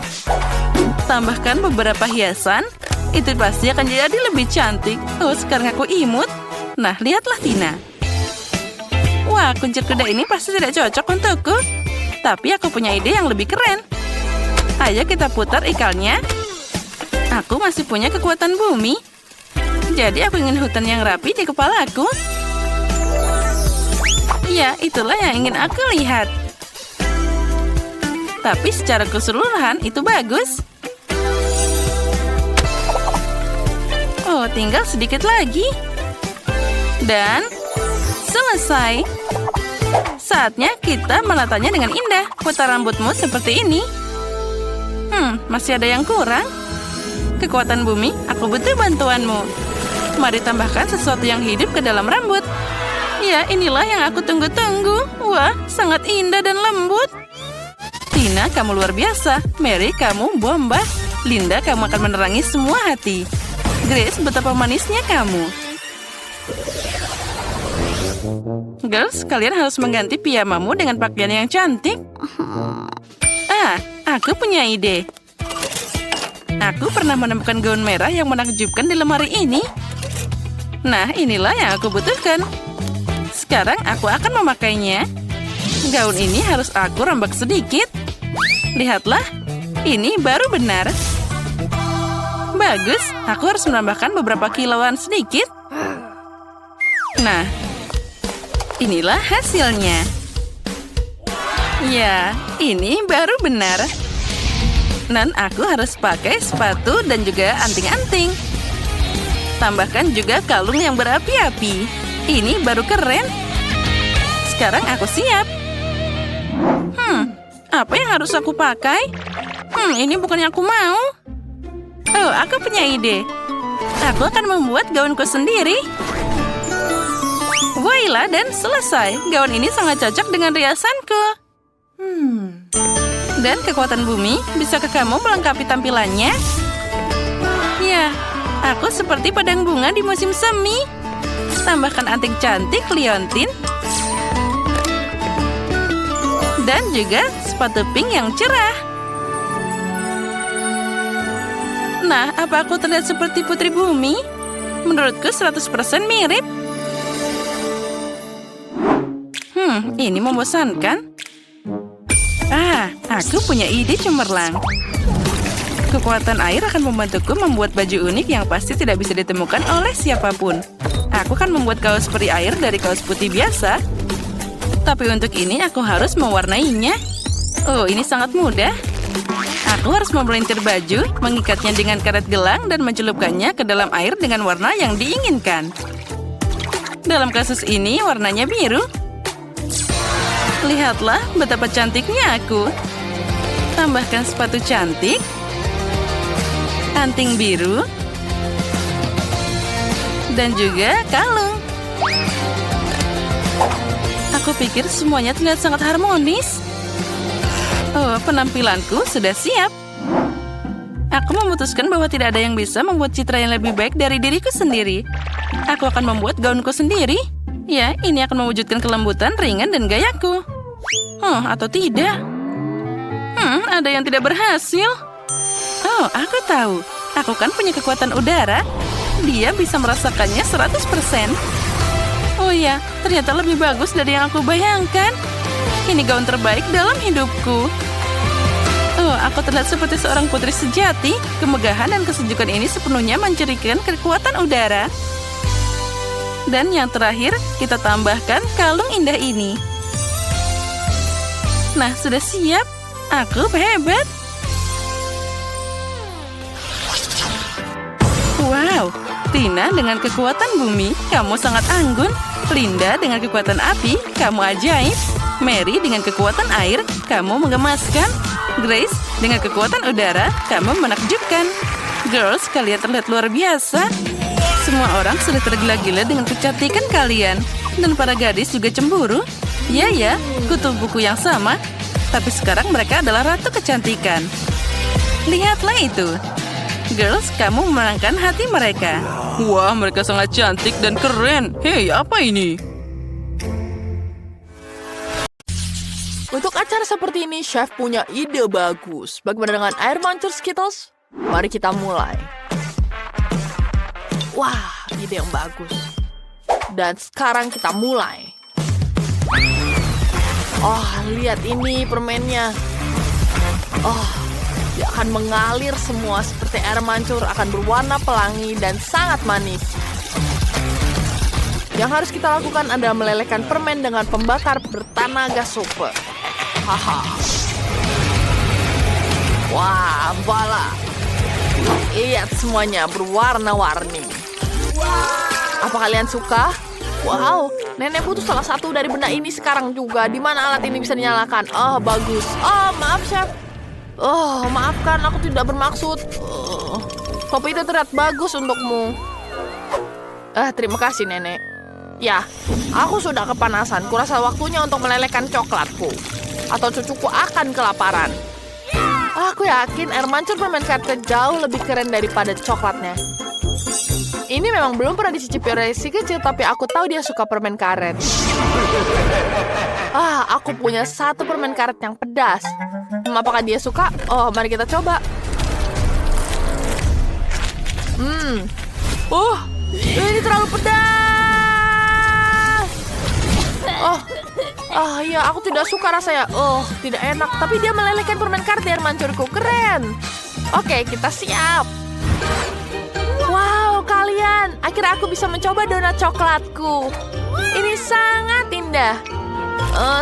Tambahkan beberapa hiasan, itu pasti akan jadi lebih cantik. Oh, sekarang aku imut. Nah, lihatlah Tina. Wah, kuncir kuda ini pasti tidak cocok untukku. Tapi aku punya ide yang lebih keren. Ayo kita putar ikalnya. Aku masih punya kekuatan bumi. Jadi aku ingin hutan yang rapi di kepalaku. Ya, itulah yang ingin aku lihat. Tapi secara keseluruhan itu bagus. Oh, tinggal sedikit lagi. Dan selesai. Saatnya kita menatanya dengan indah. Putar rambutmu seperti ini. Masih ada yang kurang. Kekuatan bumi, aku butuh bantuanmu. Mari tambahkan sesuatu yang hidup ke dalam rambut. Ya, inilah yang aku tunggu-tunggu. Wah, sangat indah dan lembut. Tina, kamu luar biasa. Mary, kamu bomba. Linda, kamu akan menerangi semua hati. Grace, betapa manisnya kamu. Girls, kalian harus mengganti piyamamu dengan pakaian yang cantik. Aku punya ide. Aku pernah menemukan gaun merah yang menakjubkan di lemari ini. Nah, inilah yang aku butuhkan. Sekarang aku akan memakainya. Gaun ini harus aku rambak sedikit. Lihatlah, ini baru benar. Bagus, aku harus menambahkan beberapa kilauan sedikit. Nah, inilah hasilnya. Ya, ini baru benar. Dan aku harus pakai sepatu dan juga anting-anting. Tambahkan juga kalung yang berapi-api. Ini baru keren. Sekarang aku siap. Apa yang harus aku pakai? Ini bukan yang aku mau. Oh, aku punya ide. Aku akan membuat gaunku sendiri. Voila, dan selesai. Gaun ini sangat cocok dengan riasanku. Dan kekuatan bumi, bisakah kamu melengkapi tampilannya? Ya, aku seperti padang bunga di musim semi. Tambahkan anting cantik liontin. Dan juga sepatu pink yang cerah. Nah, apa aku terlihat seperti putri bumi? Menurutku 100% mirip. Ini membosankan. Aku punya ide cemerlang. Kekuatan air akan membantuku membuat baju unik yang pasti tidak bisa ditemukan oleh siapapun. Aku akan membuat kaos peri air dari kaos putih biasa. Tapi untuk ini aku harus mewarnainya. Oh, ini sangat mudah. Aku harus memelintir baju, mengikatnya dengan karet gelang, dan mencelupkannya ke dalam air dengan warna yang diinginkan. Dalam kasus ini, warnanya biru. Lihatlah betapa cantiknya aku. Tambahkan sepatu cantik, anting biru, dan juga kalung. Aku pikir semuanya terlihat sangat harmonis. Oh, penampilanku sudah siap. Aku memutuskan bahwa tidak ada yang bisa membuat citra yang lebih baik dari diriku sendiri. Aku akan membuat gaunku sendiri. Ya, ini akan mewujudkan kelembutan, ringan, dan gayaku. Atau tidak? Ada yang tidak berhasil. Oh, aku tahu. Aku kan punya kekuatan udara. Dia bisa merasakannya 100%. Oh ya, ternyata lebih bagus dari yang aku bayangkan. Ini gaun terbaik dalam hidupku. Oh, Oh, aku terlihat seperti seorang putri sejati. Kemegahan dan kesejukan ini sepenuhnya mencirikan kekuatan udara. Dan yang terakhir, kita tambahkan kalung indah ini. Nah, sudah siap. Aku hebat. Wow, Tina dengan kekuatan bumi, kamu sangat anggun. Linda dengan kekuatan api, kamu ajaib. Mary dengan kekuatan air, kamu menggemaskan. Grace dengan kekuatan udara, kamu menakjubkan. Girls, kalian terlihat luar biasa. Semua orang sudah tergila-gila dengan kecantikan kalian. Dan para gadis juga cemburu. Ya, kutub buku yang sama. Tapi sekarang mereka adalah ratu kecantikan. Lihatlah itu. Girls, kamu memenangkan hati mereka. Wah, mereka sangat cantik dan keren. Hei, apa ini? Untuk acara seperti ini, Chef punya ide bagus. Bagaimana dengan air mancur Skittles? Mari kita mulai. Wah, ide yang bagus. Dan sekarang kita mulai. Oh, lihat ini permennya. Oh, dia akan mengalir semua seperti air mancur, akan berwarna pelangi dan sangat manis. Yang harus kita lakukan adalah melelehkan permen dengan pembakar bertenaga super. Haha. Wah, bala. Lihat semuanya berwarna-warni. Apa kalian suka? Wow, nenek butuh salah satu dari benda ini sekarang juga. Di mana alat ini bisa dinyalakan? Oh, bagus. Oh, maaf, Chef. Oh, maafkan, aku tidak bermaksud. Topi itu terlihat bagus untukmu. Terima kasih, Nenek. Ya, aku sudah kepanasan. Kurasa waktunya untuk melelehkan coklatku. Atau cucuku akan kelaparan. Aku yakin air mancur permen karet jauh lebih keren daripada coklatnya. Ini memang belum pernah dicicipi oleh si kecil, tapi aku tahu dia suka permen karet. Aku punya satu permen karet yang pedas. Apakah dia suka? Oh, mari kita coba. Ini terlalu pedas. Iya, aku tidak suka rasanya. Tidak enak. Tapi dia melelehkan permen karet di air mancurku. Keren. Oke, kita siap. Wow, kalian. Akhirnya aku bisa mencoba donat coklatku. Ini sangat indah.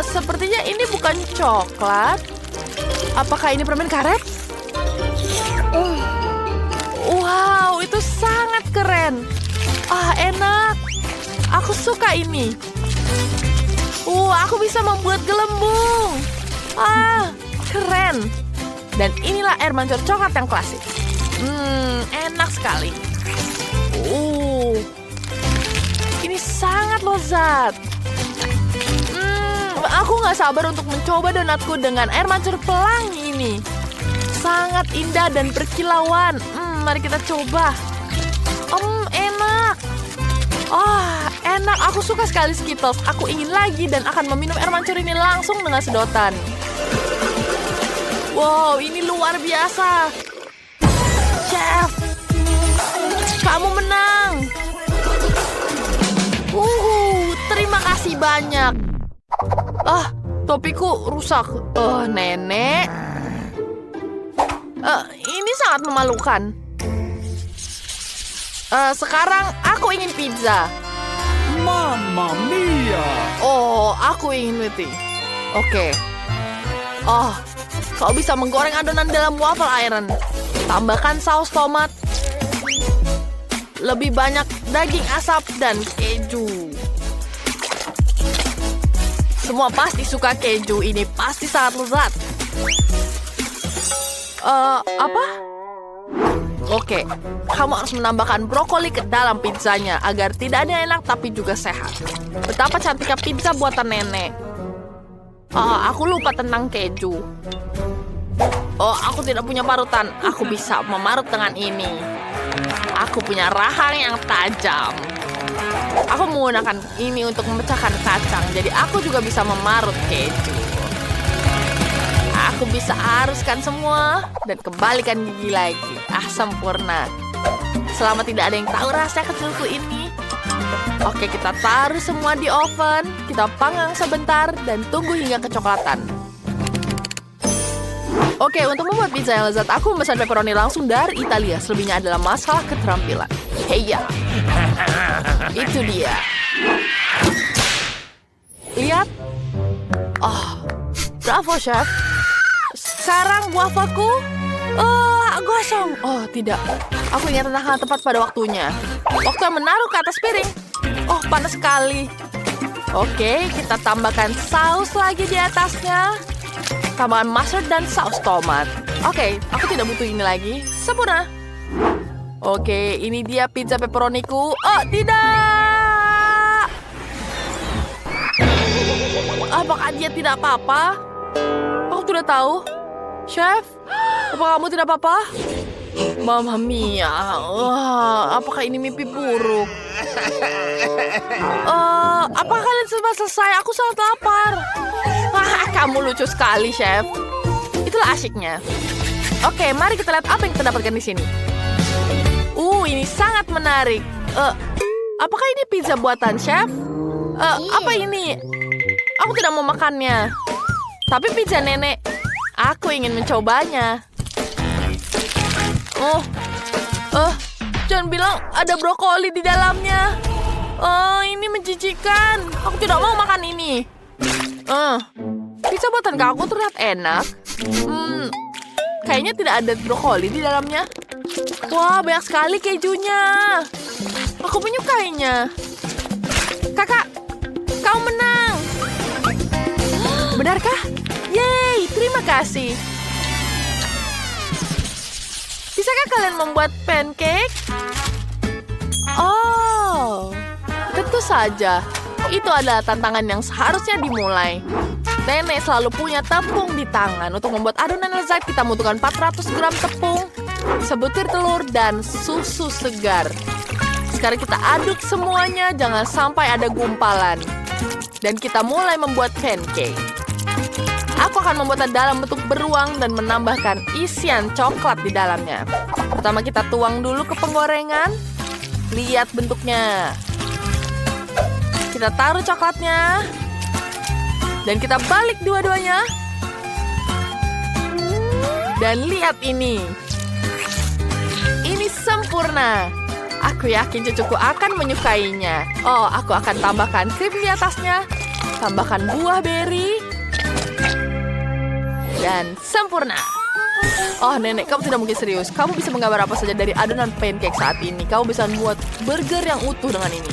Sepertinya ini bukan coklat. Apakah ini permen karet? Wow, itu sangat keren. Enak. Aku suka ini. Aku bisa membuat gelembung. Keren. Dan inilah air mancur coklat yang klasik. Enak sekali. Ini sangat lezat. Aku nggak sabar untuk mencoba donatku dengan air mancur pelangi ini. Sangat indah dan berkilauan. Mari kita coba. Enak. Enak. Aku suka sekali Skittles. Aku ingin lagi dan akan meminum air mancur ini langsung dengan sedotan. Wow, ini luar biasa. Chef, kamu menang. Terima kasih banyak. Topiku rusak. Nenek. Ini sangat memalukan. Sekarang aku ingin pizza. Mamma mia! Aku ingin roti. Oke. Kau bisa menggoreng adonan dalam waffle iron. Tambahkan saus tomat. Lebih banyak daging asap dan keju. Semua pasti suka keju. Ini pasti sangat lezat. Apa? Oke, kamu harus menambahkan brokoli ke dalam pizzanya agar tidak hanya enak tapi juga sehat. Betapa cantiknya pizza buatan nenek. Aku lupa tentang keju. Aku tidak punya parutan. Aku bisa memarut dengan ini. Aku punya rahang yang tajam. Aku menggunakan ini untuk memecahkan kacang. Jadi aku juga bisa memarut keju. Aku bisa aruskan semua dan kembalikan gigi lagi. Sempurna. Selama tidak ada yang tahu rahasia kecilku ini. Oke, kita taruh semua di oven. Kita panggang sebentar dan tunggu hingga kecoklatan. Oke, untuk membuat pizza yang lezat, aku memesan pepperoni langsung dari Italia. Selebihnya adalah masalah keterampilan. Heya. Itu dia. Lihat. Oh, bravo, Chef. Sekarang wafelku. Gosong. Oh, tidak. Aku ingat tentang hal tepat pada waktunya. Waktu yang menaruh ke atas piring. Oh, panas sekali. Oke, kita tambahkan saus lagi di atasnya. Tambahkan mustard dan saus tomat. Oke, aku tidak butuh ini lagi. Sempurna. Oke, ini dia pizza pepperoniku. Oh, tidak. Apakah dia tidak apa-apa? Aku tidak tahu. Chef, apa kamu tidak apa-apa? Mamma mia. Apakah ini mimpi buruk? Apakah kalian sudah selesai? Aku sangat lapar. Kamu lucu sekali, Chef. Itulah asyiknya. Oke, mari kita lihat apa yang kita dapatkan di sini. Ini sangat menarik. Apakah ini pizza buatan Chef? Apa ini? Aku tidak mau makannya. Tapi pizza nenek. Aku ingin mencobanya. Jangan bilang ada brokoli di dalamnya. Ini menjijikan. Aku tidak mau makan ini. Pizza buatan kakakku terlihat enak. Kayaknya tidak ada brokoli di dalamnya. Wah, banyak sekali kejunya. Aku menyukainya. Kakak, kau menang. Benarkah? Yeay, terima kasih. Bisakah kalian membuat pancake? Oh, tentu saja. Itu adalah tantangan yang seharusnya dimulai. Nenek selalu punya tepung di tangan. Untuk membuat adonan lezat, kita membutuhkan 400 gram tepung, sebutir telur, dan susu segar. Sekarang kita aduk semuanya, jangan sampai ada gumpalan. Dan kita mulai membuat pancake. Aku akan membuatnya dalam bentuk beruang dan menambahkan isian coklat di dalamnya. Pertama kita tuang dulu ke penggorengan. Lihat bentuknya. Kita taruh coklatnya. Dan kita balik dua-duanya. Dan lihat ini. Ini sempurna. Aku yakin cucuku akan menyukainya. Oh, aku akan tambahkan krim di atasnya. Tambahkan buah beri. Dan sempurna. Oh, nenek, kamu tidak mungkin serius. Kamu bisa menggambar apa saja dari adonan pancake saat ini. Kamu bisa membuat burger yang utuh dengan ini.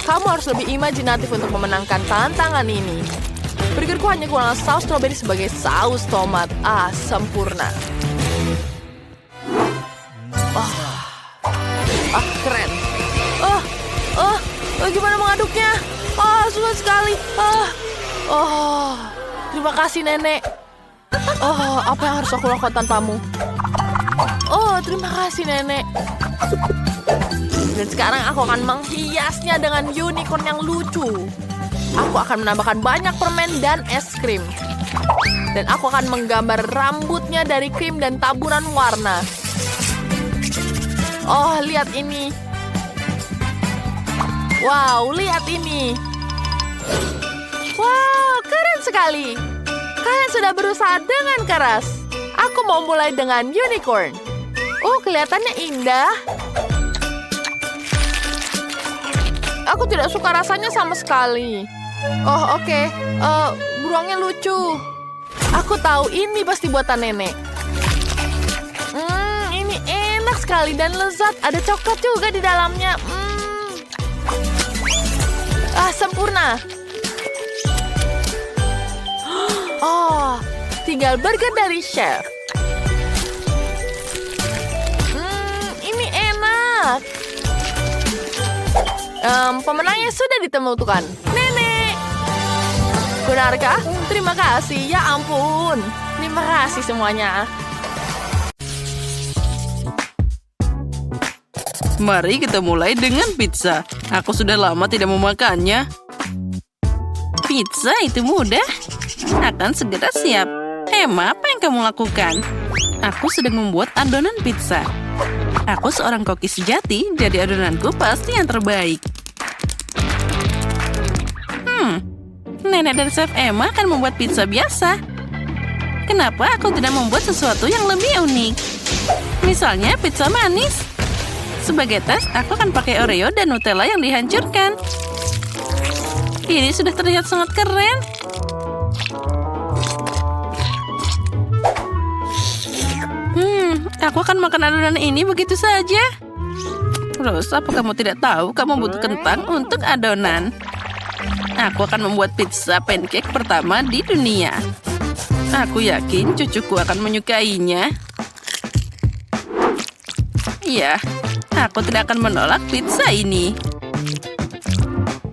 Kamu harus lebih imajinatif untuk memenangkan tantangan ini. Burgerku hanya kurang saus strawberry sebagai saus tomat. Sempurna. Keren. Gimana mengaduknya? Susah sekali. Terima kasih, nenek. Apa yang harus aku lakukan tanpamu? Terima kasih, nenek. Dan sekarang aku akan menghiasnya dengan unicorn yang lucu. Aku akan menambahkan banyak permen dan es krim. Dan aku akan menggambar rambutnya dari krim dan taburan warna. Lihat ini. Wow, lihat ini. Wow, keren sekali. Kalian sudah berusaha dengan keras. Aku mau mulai dengan unicorn. Kelihatannya indah. Aku tidak suka rasanya sama sekali. Oke. Beruangnya lucu. Aku tahu ini pasti buatan nenek. Ini enak sekali dan lezat. Ada coklat juga di dalamnya. Sempurna. Tinggal burger dari chef. Ini enak. Pemenangnya sudah ditemukan. Nenek. Benarkah? Terima kasih. Ya ampun. Terima kasih semuanya. Mari kita mulai dengan pizza. Aku sudah lama tidak memakannya. Pizza itu mudah. Akan segera siap. Emma, apa yang kamu lakukan? Aku sedang membuat adonan pizza. Aku seorang koki sejati, jadi adonanku pasti yang terbaik. Nenek dan Chef Emma akan membuat pizza biasa. Kenapa aku tidak membuat sesuatu yang lebih unik? Misalnya pizza manis. Sebagai tes, aku akan pakai Oreo dan Nutella yang dihancurkan. Ini sudah terlihat sangat keren. Aku akan makan adonan ini begitu saja. Rose, apa kamu tidak tahu kamu butuh kentang untuk adonan? Aku akan membuat pizza pancake pertama di dunia. Aku yakin cucuku akan menyukainya. Ya, aku tidak akan menolak pizza ini.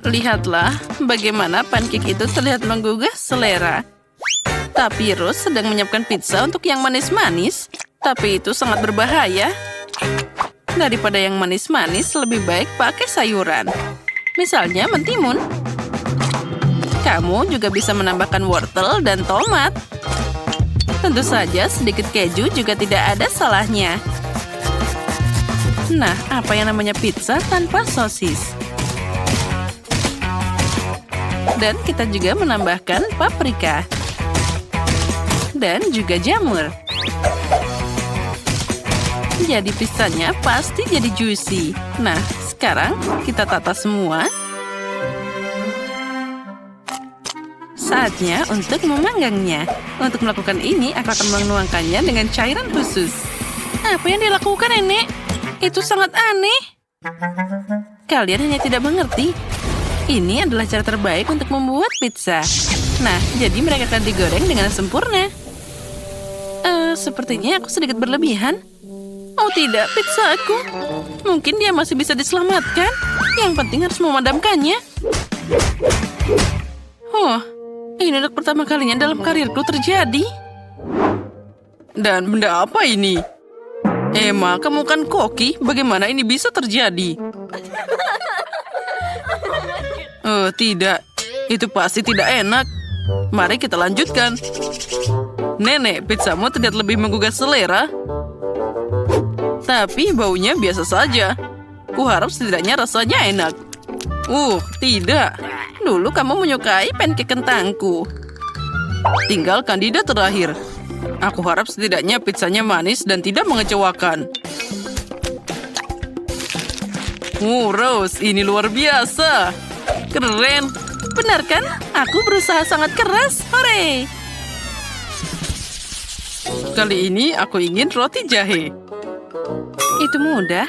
Lihatlah bagaimana pancake itu terlihat menggugah selera. Tapi Rose sedang menyiapkan pizza untuk yang manis-manis. Tapi itu sangat berbahaya. Daripada yang manis-manis, lebih baik pakai sayuran. Misalnya mentimun. Kamu juga bisa menambahkan wortel dan tomat. Tentu saja sedikit keju juga tidak ada salahnya. Nah, apa yang namanya pizza tanpa sosis? Dan kita juga menambahkan paprika. Dan juga jamur. Jadi pizzanya pasti jadi juicy. Nah, sekarang kita tata semua. Saatnya untuk memanggangnya. Untuk melakukan ini, aku akan menuangkannya dengan cairan khusus. Apa yang dilakukan, Nenek? Itu sangat aneh. Kalian hanya tidak mengerti. Ini adalah cara terbaik untuk membuat pizza. Nah, jadi mereka akan digoreng dengan sempurna. Sepertinya aku sedikit berlebihan. Oh tidak, pizza aku. Mungkin dia masih bisa diselamatkan. Yang penting harus memadamkannya. Oh, ini untuk pertama kalinya dalam karirku terjadi. Dan benda apa ini? Emma, kamu kan koki. Bagaimana ini bisa terjadi? Oh, tidak. Itu pasti tidak enak. Mari kita lanjutkan. Nenek, pizzamu terlihat lebih menggugah selera. Tapi baunya biasa saja. Kuharap setidaknya rasanya enak. Tidak. Dulu kamu menyukai pancake kentangku. Tinggal kandidat terakhir. Aku harap setidaknya pizzanya manis dan tidak mengecewakan. Rose, ini luar biasa. Keren. Benar kan? Aku berusaha sangat keras. Hore! Kali ini aku ingin roti jahe. Itu mudah.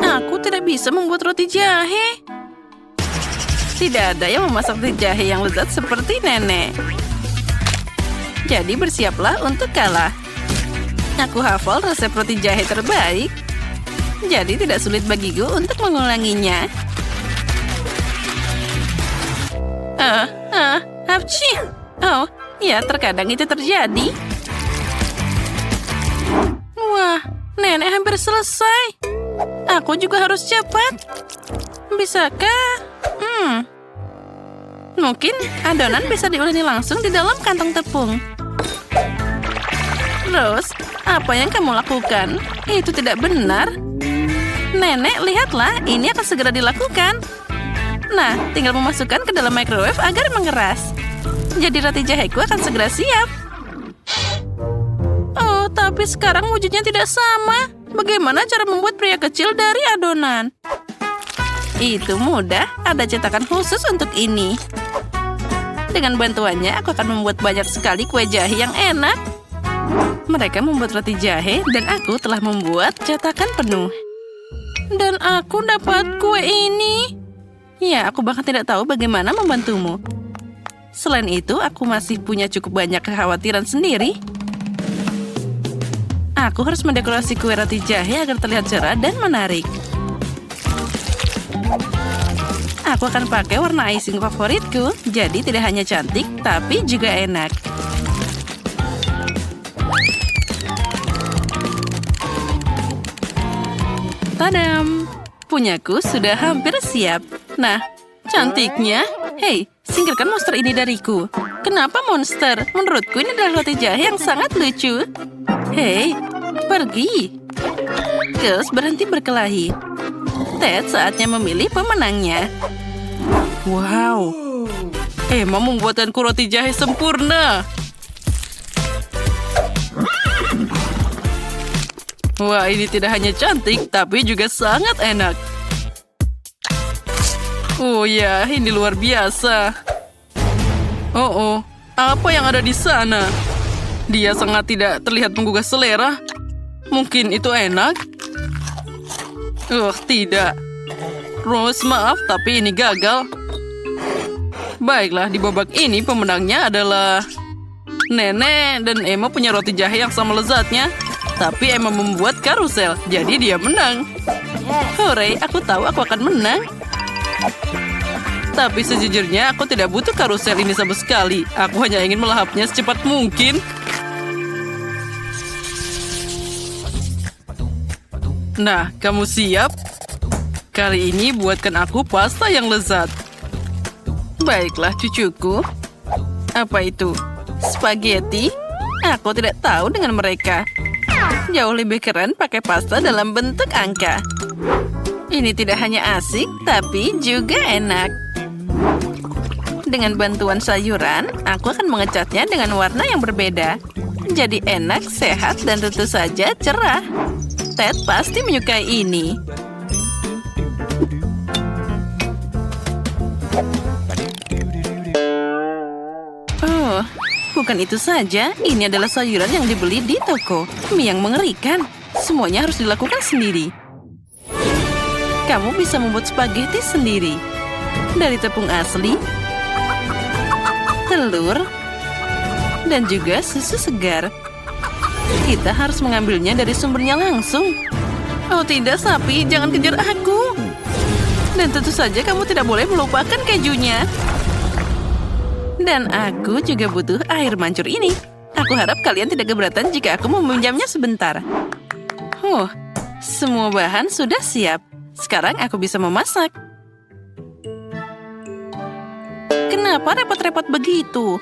Aku tidak bisa membuat roti jahe. Tidak ada yang memasak roti jahe yang lezat seperti Nenek. Jadi bersiaplah untuk kalah. Aku hafal resep roti jahe terbaik. Jadi tidak sulit bagiku untuk mengulanginya. Hapci. Oh, ya terkadang itu terjadi. Wah, Nenek hampir selesai. Aku juga harus cepat. Bisakah? Mungkin adonan bisa diuleni langsung di dalam kantong tepung. Rose, apa yang kamu lakukan? Itu tidak benar. Nenek, lihatlah, ini akan segera dilakukan. Nah, tinggal memasukkan ke dalam microwave agar mengeras. Jadi roti jaheku akan segera siap. Oh, tapi sekarang wujudnya tidak sama. Bagaimana cara membuat pria kecil dari adonan? Itu mudah, ada cetakan khusus untuk ini. Dengan bantuannya, aku akan membuat banyak sekali kue jahe yang enak. Mereka membuat roti jahe, dan aku telah membuat cetakan penuh. Dan aku dapat kue ini. Ya, aku bahkan tidak tahu bagaimana membantumu. Selain itu, aku masih punya cukup banyak kekhawatiran sendiri. Aku harus mendekorasi kue roti jahe agar terlihat cerah dan menarik. Aku akan pakai warna icing favoritku, jadi tidak hanya cantik, tapi juga enak. Tadam! Punyaku sudah hampir siap. Nah, cantiknya. Hei, singkirkan monster ini dariku. Kenapa monster? Menurutku ini adalah roti jahe yang sangat lucu. Hei, pergi. Gus, berhenti berkelahi. Ted saatnya memilih pemenangnya. Wow, Emma membuatkanku roti jahe sempurna. Wah, ini tidak hanya cantik, tapi juga sangat enak. Oh ya, ini luar biasa. Oh, apa yang ada di sana? Dia sangat tidak terlihat menggugah selera. Mungkin itu enak? Tidak. Rose, maaf, tapi ini gagal. Baiklah, di babak ini pemenangnya adalah Nenek, dan Emma punya roti jahe yang sama lezatnya. Tapi Emma membuat karusel, jadi dia menang. Hore, aku tahu aku akan menang. Tapi sejujurnya aku tidak butuh karusel ini sama sekali. Aku hanya ingin melahapnya secepat mungkin. Nah, kamu siap? Kali ini buatkan aku pasta yang lezat. Baiklah, cucuku. Apa itu? Spaghetti? Aku tidak tahu dengan mereka. Jauh lebih keren pakai pasta dalam bentuk angka. Ini tidak hanya asik, tapi juga enak. Dengan bantuan sayuran, aku akan mengecatnya dengan warna yang berbeda. Jadi enak, sehat, dan tentu saja cerah. Ted pasti menyukai ini. Oh, bukan itu saja. Ini adalah sayuran yang dibeli di toko. Mie yang mengerikan. Semuanya harus dilakukan sendiri. Kamu bisa membuat spaghetti sendiri. Dari tepung asli, telur, dan juga susu segar. Kita harus mengambilnya dari sumbernya langsung. Oh tidak, sapi, jangan kejar aku. Dan tentu saja kamu tidak boleh melupakan kejunya. Dan aku juga butuh air mancur ini. Aku harap kalian tidak keberatan jika aku meminjamnya sebentar. Semua bahan sudah siap. Sekarang aku bisa memasak. Kenapa repot-repot begitu?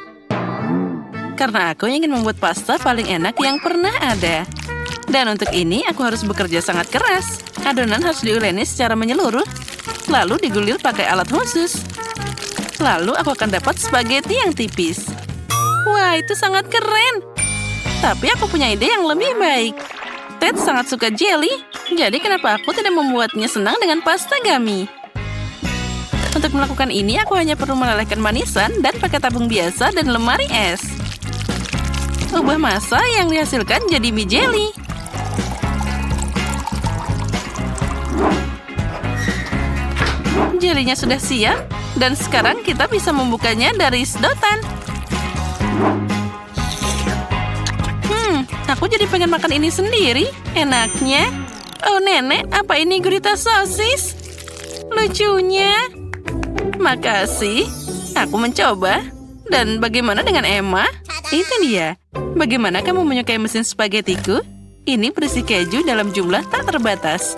Karena aku ingin membuat pasta paling enak yang pernah ada. Dan untuk ini aku harus bekerja sangat keras. Adonan harus diuleni secara menyeluruh, lalu digulir pakai alat khusus. Lalu aku akan dapat spaghetti yang tipis. Wah, itu sangat keren. Tapi aku punya ide yang lebih baik. Ted sangat suka jelly, jadi kenapa aku tidak membuatnya senang dengan pasta gummy? Untuk melakukan ini, aku hanya perlu melelehkan manisan dan pakai tabung biasa dan lemari es. Ubah massa yang dihasilkan jadi mie jelly. Jelinya sudah siap, dan sekarang kita bisa membukanya dari sedotan. Aku jadi pengen makan ini sendiri. Enaknya. Oh, Nenek, apa ini gurita sosis? Lucunya. Makasih. Aku mencoba. Dan bagaimana dengan Emma? Itu dia. Bagaimana kamu menyukai mesin spaghettiku? Ini berisi keju dalam jumlah tak terbatas.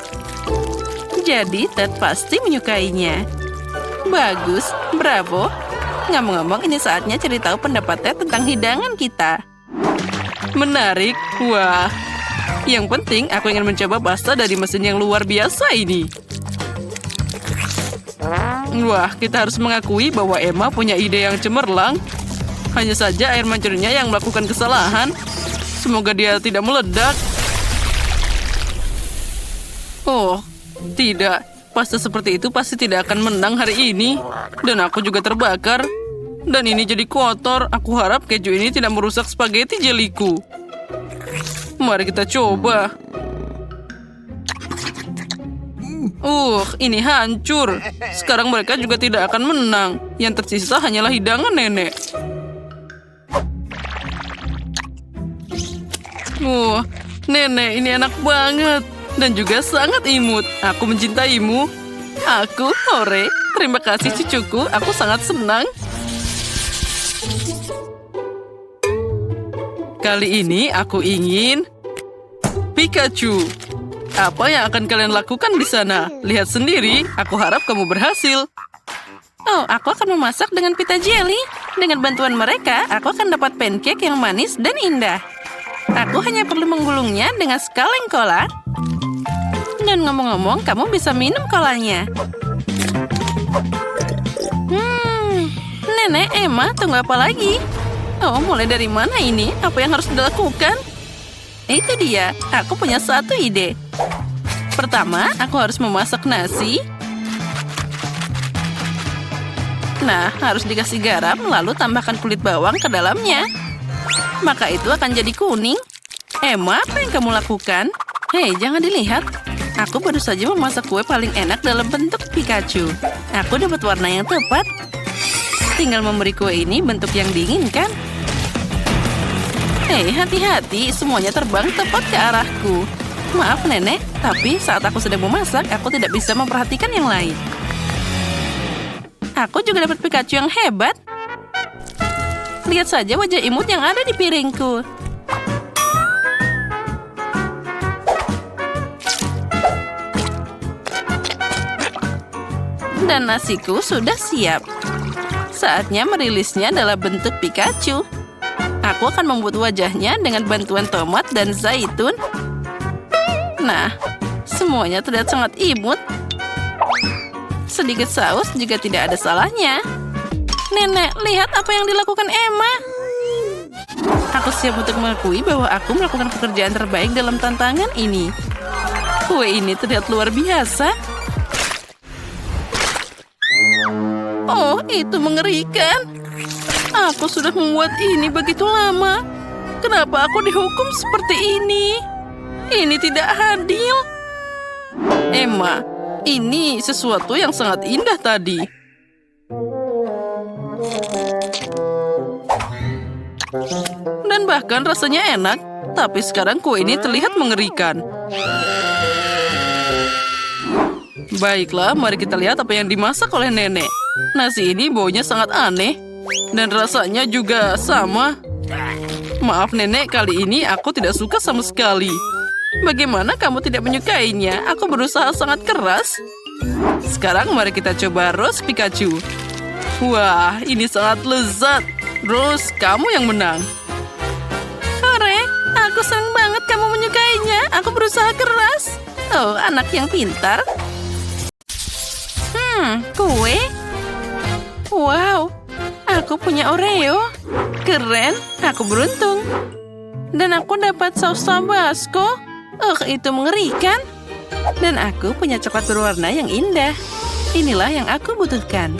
Jadi Ted pasti menyukainya. Bagus, bravo. Ngomong-ngomong, ini saatnya cari tahu pendapat Ted tentang hidangan kita. Menarik, wah. Yang penting, aku ingin mencoba pasta dari mesin yang luar biasa ini. Wah, kita harus mengakui bahwa Emma punya ide yang cemerlang. Hanya saja air mancurnya yang melakukan kesalahan. Semoga dia tidak meledak. Oh, tidak. Pasta seperti itu pasti tidak akan menang hari ini. Dan aku juga terbakar. Dan ini jadi kotor. Aku harap keju ini tidak merusak spaghetti jeliku. Mari kita coba. Ini hancur. Sekarang mereka juga tidak akan menang. Yang tersisa hanyalah hidangan Nenek. Nenek, ini enak banget. Dan juga sangat imut. Aku mencintaimu. Aku, hore. Terima kasih cucuku. Aku sangat senang. Kali ini aku ingin Pikachu. Apa yang akan kalian lakukan di sana? Lihat sendiri, aku harap kamu berhasil. Oh, aku akan memasak dengan pita jelly. Dengan bantuan mereka, aku akan dapat pancake yang manis dan indah. Aku hanya perlu menggulungnya dengan sekaleng cola. Dan ngomong-ngomong, kamu bisa minum kolanya. Nenek, Emma, tunggu apa lagi? Oh, mulai dari mana ini? Apa yang harus dilakukan? Itu dia, aku punya satu ide. Pertama, aku harus memasak nasi. Nah, harus dikasih garam, lalu tambahkan kulit bawang ke dalamnya. Maka itu akan jadi kuning. Emma, apa yang kamu lakukan? Hei, jangan dilihat. Aku baru saja memasak kue paling enak dalam bentuk Pikachu. Aku dapat warna yang tepat. Tinggal memberi kue ini bentuk yang diinginkan. Hei, hati-hati, semuanya terbang tepat ke arahku. Maaf, Nenek, tapi saat aku sedang memasak, aku tidak bisa memperhatikan yang lain. Aku juga dapat Pikachu yang hebat. Lihat saja wajah imut yang ada di piringku. Dan nasiku sudah siap. Saatnya merilisnya dalam bentuk Pikachu. Aku akan membuat wajahnya dengan bantuan tomat dan zaitun. Nah, semuanya terlihat sangat imut. Sedikit saus juga tidak ada salahnya. Nenek, lihat apa yang dilakukan Emma. Aku siap untuk mengakui bahwa aku melakukan pekerjaan terbaik dalam tantangan ini. Kue ini terlihat luar biasa. Oh, itu mengerikan. Aku sudah membuat ini begitu lama. Kenapa aku dihukum seperti ini? Ini tidak adil. Emma, ini sesuatu yang sangat indah tadi. Dan bahkan rasanya enak. Tapi sekarang kue ini terlihat mengerikan. Baiklah, mari kita lihat apa yang dimasak oleh nenek. Nasi ini baunya sangat aneh. Dan rasanya juga sama. Maaf nenek, kali ini aku tidak suka sama sekali. Bagaimana kamu tidak menyukainya? Aku berusaha sangat keras. Sekarang mari kita coba Rose Pikachu. Wah, ini sangat lezat. Rose, kamu yang menang. Hore, aku senang banget kamu menyukainya. Aku berusaha keras. Oh, anak yang pintar. Kue. Wow, aku punya Oreo. Keren, aku beruntung. Dan aku dapat saus Tabasco. Itu mengerikan. Dan aku punya coklat berwarna yang indah. Inilah yang aku butuhkan.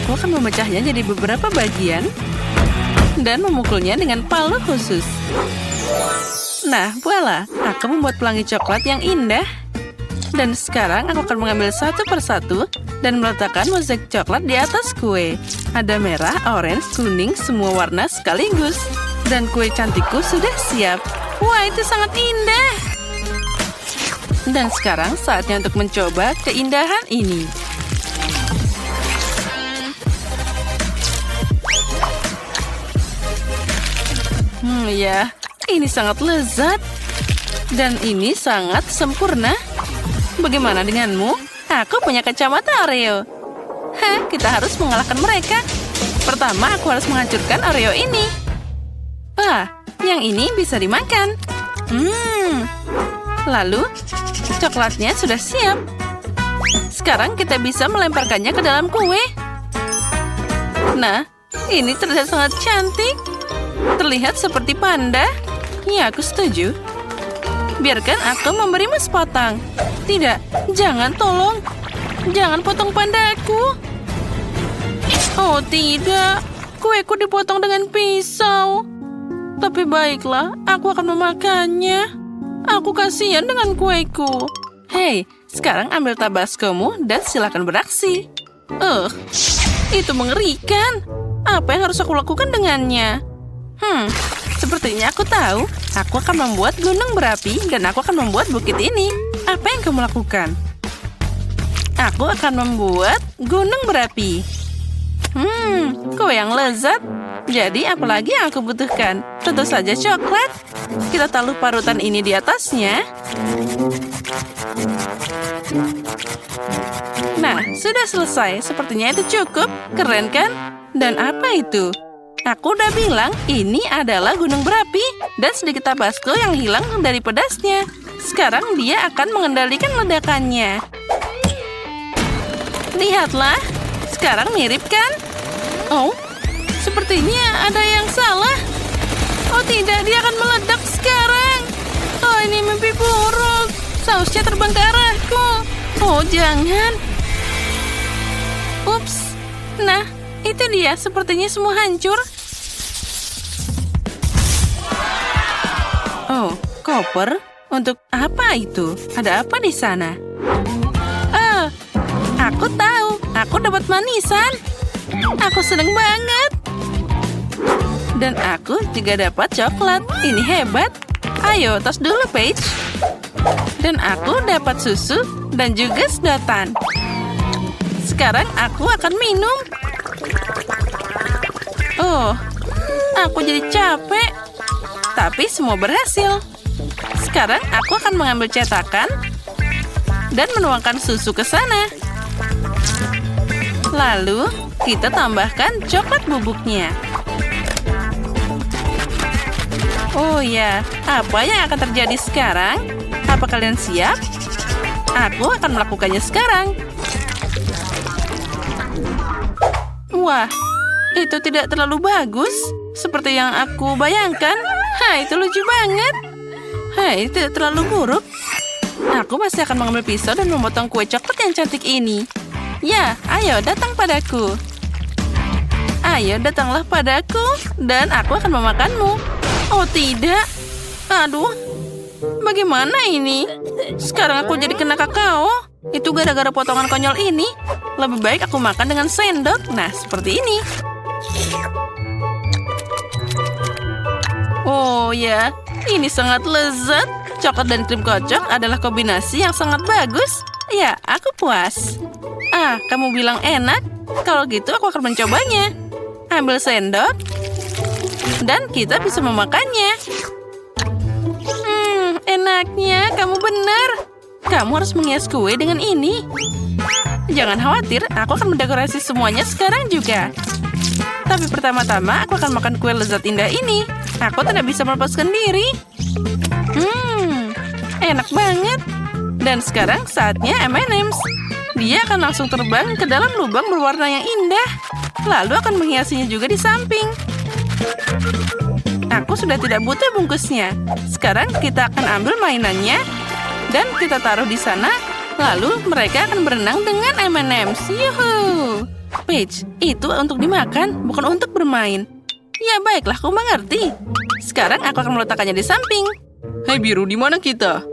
Aku akan memecahnya jadi beberapa bagian dan memukulnya dengan palu khusus. Nah, voila, aku membuat pelangi coklat yang indah. Dan sekarang aku akan mengambil satu persatu dan meletakkan mozaik coklat di atas kue. Ada merah, orange, kuning, semua warna sekaligus. Dan kue cantikku sudah siap. Wah, itu sangat indah. Dan sekarang saatnya untuk mencoba keindahan ini. Ya, ini sangat lezat. Dan ini sangat sempurna. Bagaimana denganmu? Aku punya kacamata Oreo. Kita harus mengalahkan mereka. Pertama, aku harus menghancurkan Oreo ini. Wah, yang ini bisa dimakan. Lalu, coklatnya sudah siap. Sekarang kita bisa melemparkannya ke dalam kue. Nah, ini terlihat sangat cantik. Terlihat seperti panda. Ya, aku setuju. Biarkan aku memberimu sepotong. Tidak, jangan, tolong. Jangan potong pandaku. Oh, tidak. Kueku dipotong dengan pisau. Tapi baiklah, aku akan memakannya. Aku kasihan dengan kueku. Hei, sekarang ambil tabascomu dan silakan beraksi. Itu mengerikan. Apa yang harus aku lakukan dengannya? Sepertinya aku tahu. Aku akan membuat gunung berapi dan aku akan membuat bukit ini. Apa yang kamu lakukan? Aku akan membuat gunung berapi. Kue yang lezat. Jadi apalagi yang aku butuhkan? Tentu saja coklat. Kita taruh parutan ini di atasnya. Nah, sudah selesai. Sepertinya itu cukup. Keren kan? Dan apa itu? Aku udah bilang ini adalah gunung berapi dan sedikit tabasco yang hilang dari pedasnya. Sekarang dia akan mengendalikan ledakannya. Lihatlah, sekarang mirip kan? Oh, sepertinya ada yang salah. Oh tidak, dia akan meledak Mimpi buruk. Sausnya terbang ke arahku. Oh, jangan. Ups. Nah, itu dia. Sepertinya semua hancur. Oh, koper? Untuk apa itu? Ada apa di sana? Oh, aku tahu. Aku dapat manisan. Aku seneng banget. Dan aku juga dapat coklat. Ini hebat. Ayo, tos dulu, Paige. Dan aku dapat susu dan juga sedotan. Sekarang aku akan minum. Oh, aku jadi capek. Tapi semua berhasil. Sekarang aku akan mengambil cetakan dan menuangkan susu ke sana. Lalu, kita tambahkan coklat bubuknya. Oh ya, apa yang akan terjadi sekarang? Apa kalian siap? Aku akan melakukannya sekarang. Wah, itu tidak terlalu bagus. Seperti yang aku bayangkan. Itu lucu banget. Itu tidak terlalu buruk. Aku masih akan mengambil pisau dan memotong kue coklat yang cantik ini. Ya, ayo datang padaku. Ayo datanglah padaku dan aku akan memakanmu. Oh tidak. Aduh. Bagaimana ini? Sekarang aku jadi kena kakao. Itu gara-gara potongan konyol ini. Lebih baik aku makan dengan sendok. Nah, seperti ini. Oh ya, ini sangat lezat. Coklat dan krim kocok adalah kombinasi yang sangat bagus. Ya, aku puas. Kamu bilang enak? Kalau gitu aku akan mencobanya. Ambil sendok. Dan kita bisa memakannya. Enaknya, kamu benar. Kamu harus menghias kue dengan ini. Jangan khawatir, aku akan mendekorasi semuanya sekarang juga. Tapi pertama-tama aku akan makan kue lezat indah ini. Aku tidak bisa melepaskan diri. Enak banget. Dan sekarang saatnya M&M's. Dia akan langsung terbang ke dalam lubang berwarna yang indah. Lalu akan menghiasinya juga di samping. Aku sudah tidak butuh bungkusnya. Sekarang kita akan ambil mainannya dan kita taruh di sana. Lalu mereka akan berenang dengan M&M's. Yuhu! Paige, itu untuk dimakan, bukan untuk bermain. Ya baiklah, aku mengerti. Sekarang aku akan meletakkannya di samping. Hai biru, di mana kita?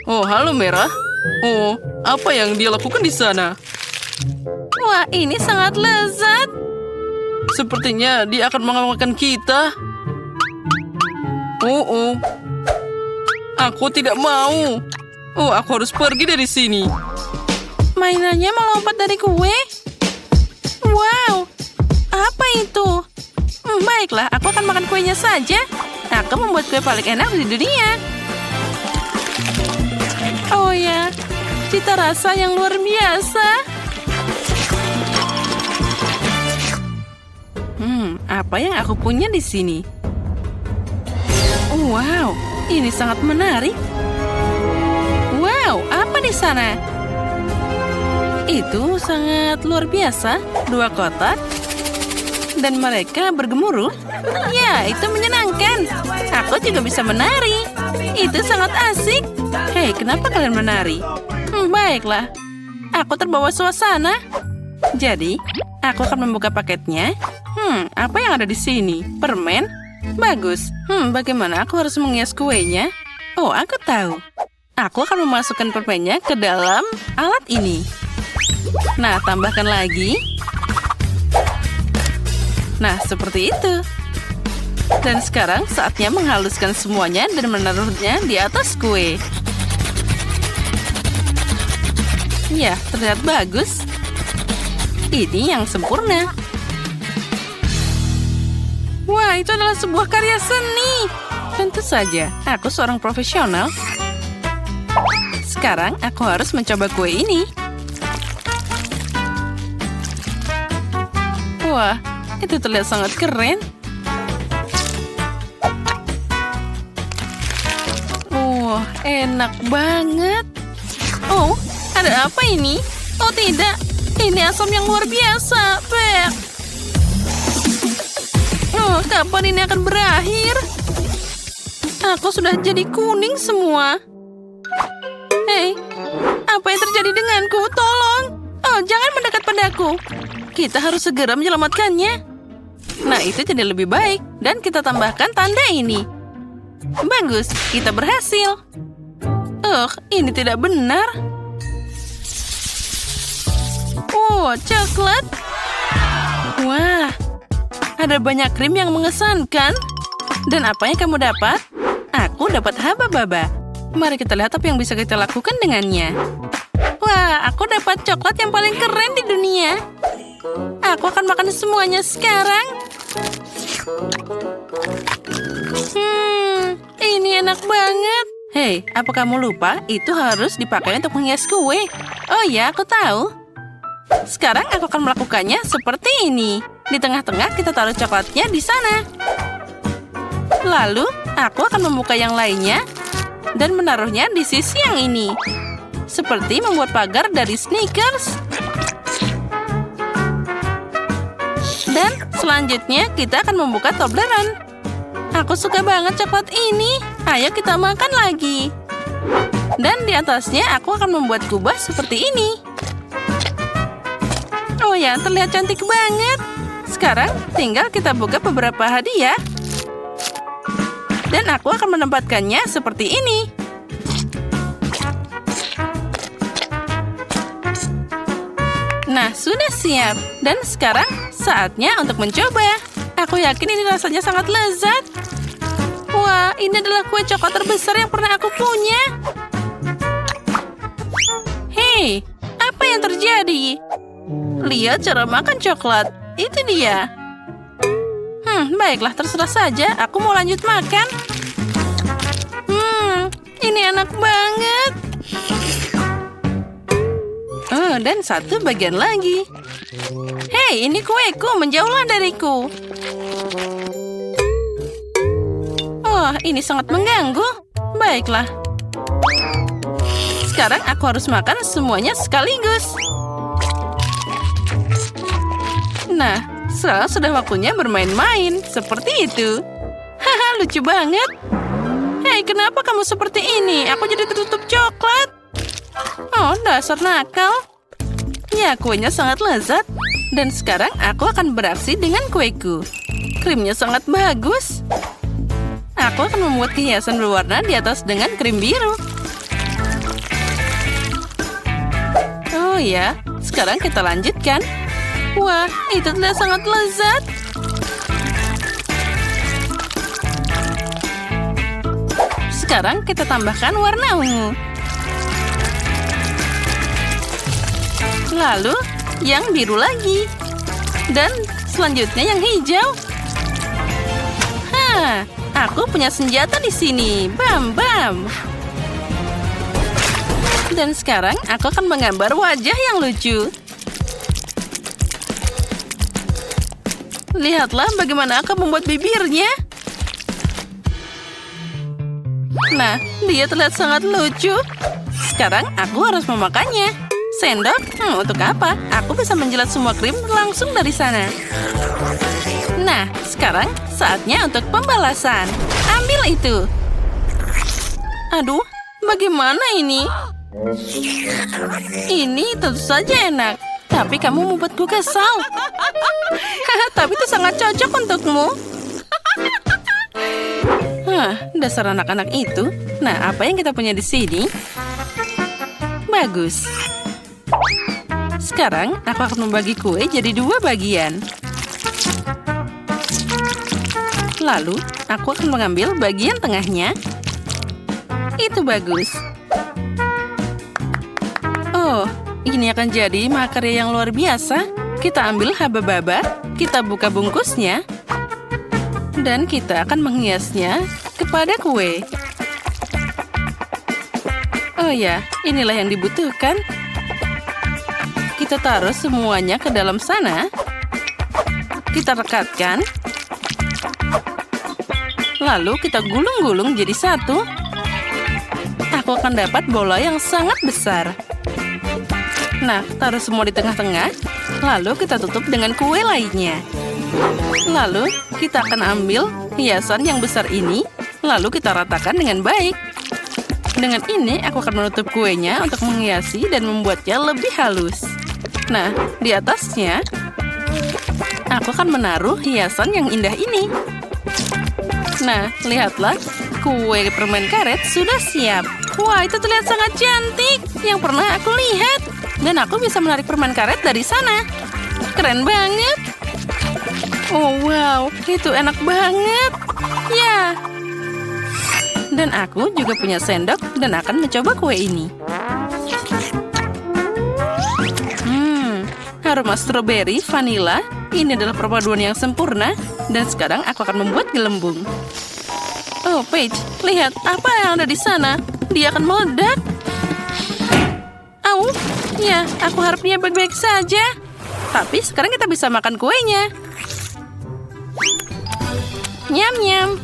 Oh, halo merah. Oh, apa yang dia lakukan di sana? Wah, ini sangat lezat. Sepertinya dia akan mengamalkan kita. Oh. Aku tidak mau. Oh, aku harus pergi dari sini. Mainannya melompat dari kue. Wow, apa itu? Baiklah, aku akan makan kuenya saja. Aku membuat kue paling enak di dunia. Oh ya, cita rasa yang luar biasa. Apa yang aku punya di sini? Wow, ini sangat menarik. Wow, apa di sana? Itu sangat luar biasa. 2 kotak. Dan mereka bergemuruh. Ya, itu menyenangkan. Aku juga bisa menari. Itu sangat asik. Hei, kenapa kalian menari? Baiklah. Aku terbawa suasana. Jadi, aku akan membuka paketnya. Apa yang ada di sini? Permen? Bagus. Bagaimana aku harus menghias kuenya? Oh, aku tahu. Aku akan memasukkan permennya ke dalam alat ini. Nah, tambahkan lagi. Nah, seperti itu. Dan sekarang saatnya menghaluskan semuanya dan menaruhnya di atas kue. Ya, terlihat bagus. Ini yang sempurna. Wah, itu adalah sebuah karya seni. Tentu saja, aku seorang profesional. Sekarang aku harus mencoba kue ini. Wah, itu terlihat sangat keren. Wah, enak banget. Oh, ada apa ini? Oh tidak, ini asam yang luar biasa. Bek. Oh, kapan ini akan berakhir? Aku sudah jadi kuning semua. Hei, apa yang terjadi denganku? Tolong! Oh, jangan mendekat padaku. Kita harus segera menyelamatkannya. Nah, itu jadi lebih baik. Dan kita tambahkan tanda ini. Bagus, kita berhasil. Ini tidak benar. Oh, coklat. Wah, ada banyak krim yang mengesankan. Dan apa yang kamu dapat? Aku dapat haba-baba. Mari kita lihat apa yang bisa kita lakukan dengannya. Wah, aku dapat coklat yang paling keren di dunia. Aku akan makan semuanya sekarang. Ini enak banget. Hei, apa kamu lupa? Itu harus dipakai untuk menghias kue. Oh ya, aku tahu. Sekarang aku akan melakukannya seperti ini. Di tengah-tengah kita taruh coklatnya di sana. Lalu, aku akan membuka yang lainnya dan menaruhnya di sisi yang ini. Seperti membuat pagar dari Snickers. Dan selanjutnya kita akan membuka Toblerone. Aku suka banget coklat ini. Ayo kita makan lagi. Dan di atasnya aku akan membuat kubah seperti ini. Oh ya, terlihat cantik banget. Sekarang tinggal kita buka beberapa hadiah. Dan aku akan menempatkannya seperti ini. Nah, sudah siap. Dan sekarang saatnya untuk mencoba. Aku yakin ini rasanya sangat lezat. Wah, ini adalah kue coklat terbesar yang pernah aku punya. Hei, apa yang terjadi? Lihat cara makan coklat. Itu dia. Baiklah, terserah saja. Aku mau lanjut makan. Ini enak banget. Dan satu bagian lagi. Hei, ini kueku. Menjauhlah dariku. Oh, ini sangat mengganggu. Baiklah. Sekarang aku harus makan semuanya sekaligus. Nah, sekarang sudah waktunya bermain-main. Seperti itu. Haha, lucu banget. Hei, kenapa kamu seperti ini? Aku jadi tertutup coklat. Oh, dasar nakal. Ya, kuenya sangat lezat. Dan sekarang aku akan beraksi dengan kueku. Krimnya sangat bagus. Aku akan membuat hiasan berwarna di atas dengan krim biru. Oh ya, sekarang kita lanjutkan. Wah, itu terlihat sangat lezat. Sekarang kita tambahkan warna ungu. Lalu, yang biru lagi. Dan selanjutnya yang hijau. Aku punya senjata di sini. Bam, bam. Dan sekarang aku akan menggambar wajah yang lucu. Lihatlah bagaimana aku membuat bibirnya. Nah, dia terlihat sangat lucu. Sekarang aku harus memakannya. Sendok? Untuk apa? Aku bisa menjilat semua krim langsung dari sana. Nah, sekarang saatnya untuk pembalasan. Ambil itu. Aduh, bagaimana ini? Ini tentu saja enak. Tapi kamu membuatku kesal. Tapi itu sangat cocok untukmu. Dasar anak-anak itu. Nah, apa yang kita punya di sini? Bagus. Sekarang, aku akan membagi kue jadi 2 bagian. Lalu, aku akan mengambil bagian tengahnya. Itu bagus. Oh, ini akan jadi makarya yang luar biasa. Kita ambil haba-baba, kita buka bungkusnya, dan kita akan menghiasnya kepada kue. Oh ya, inilah yang dibutuhkan. Kita taruh semuanya ke dalam sana. Kita rekatkan. Lalu kita gulung-gulung jadi satu. Aku akan dapat bola yang sangat besar. Nah, taruh semua di tengah-tengah. Lalu kita tutup dengan kue lainnya. Lalu kita akan ambil hiasan yang besar ini. Lalu kita ratakan dengan baik. Dengan ini, aku akan menutup kuenya untuk menghiasi dan membuatnya lebih halus. Nah, di atasnya, aku akan menaruh hiasan yang indah ini. Nah, lihatlah, kue permen karet sudah siap. Wah, itu terlihat sangat cantik yang pernah aku lihat. Dan aku bisa menarik permen karet dari sana. Keren banget. Oh, wow, itu enak banget. Ya. Dan aku juga punya sendok dan akan mencoba kue ini. Aroma stroberi, vanila. Ini adalah perpaduan yang sempurna. Dan sekarang aku akan membuat gelembung. Oh, Paige, lihat apa yang ada di sana. Dia akan meledak. Au, ya, aku harap dia baik-baik saja. Tapi sekarang kita bisa makan kuenya. Nyam-nyam.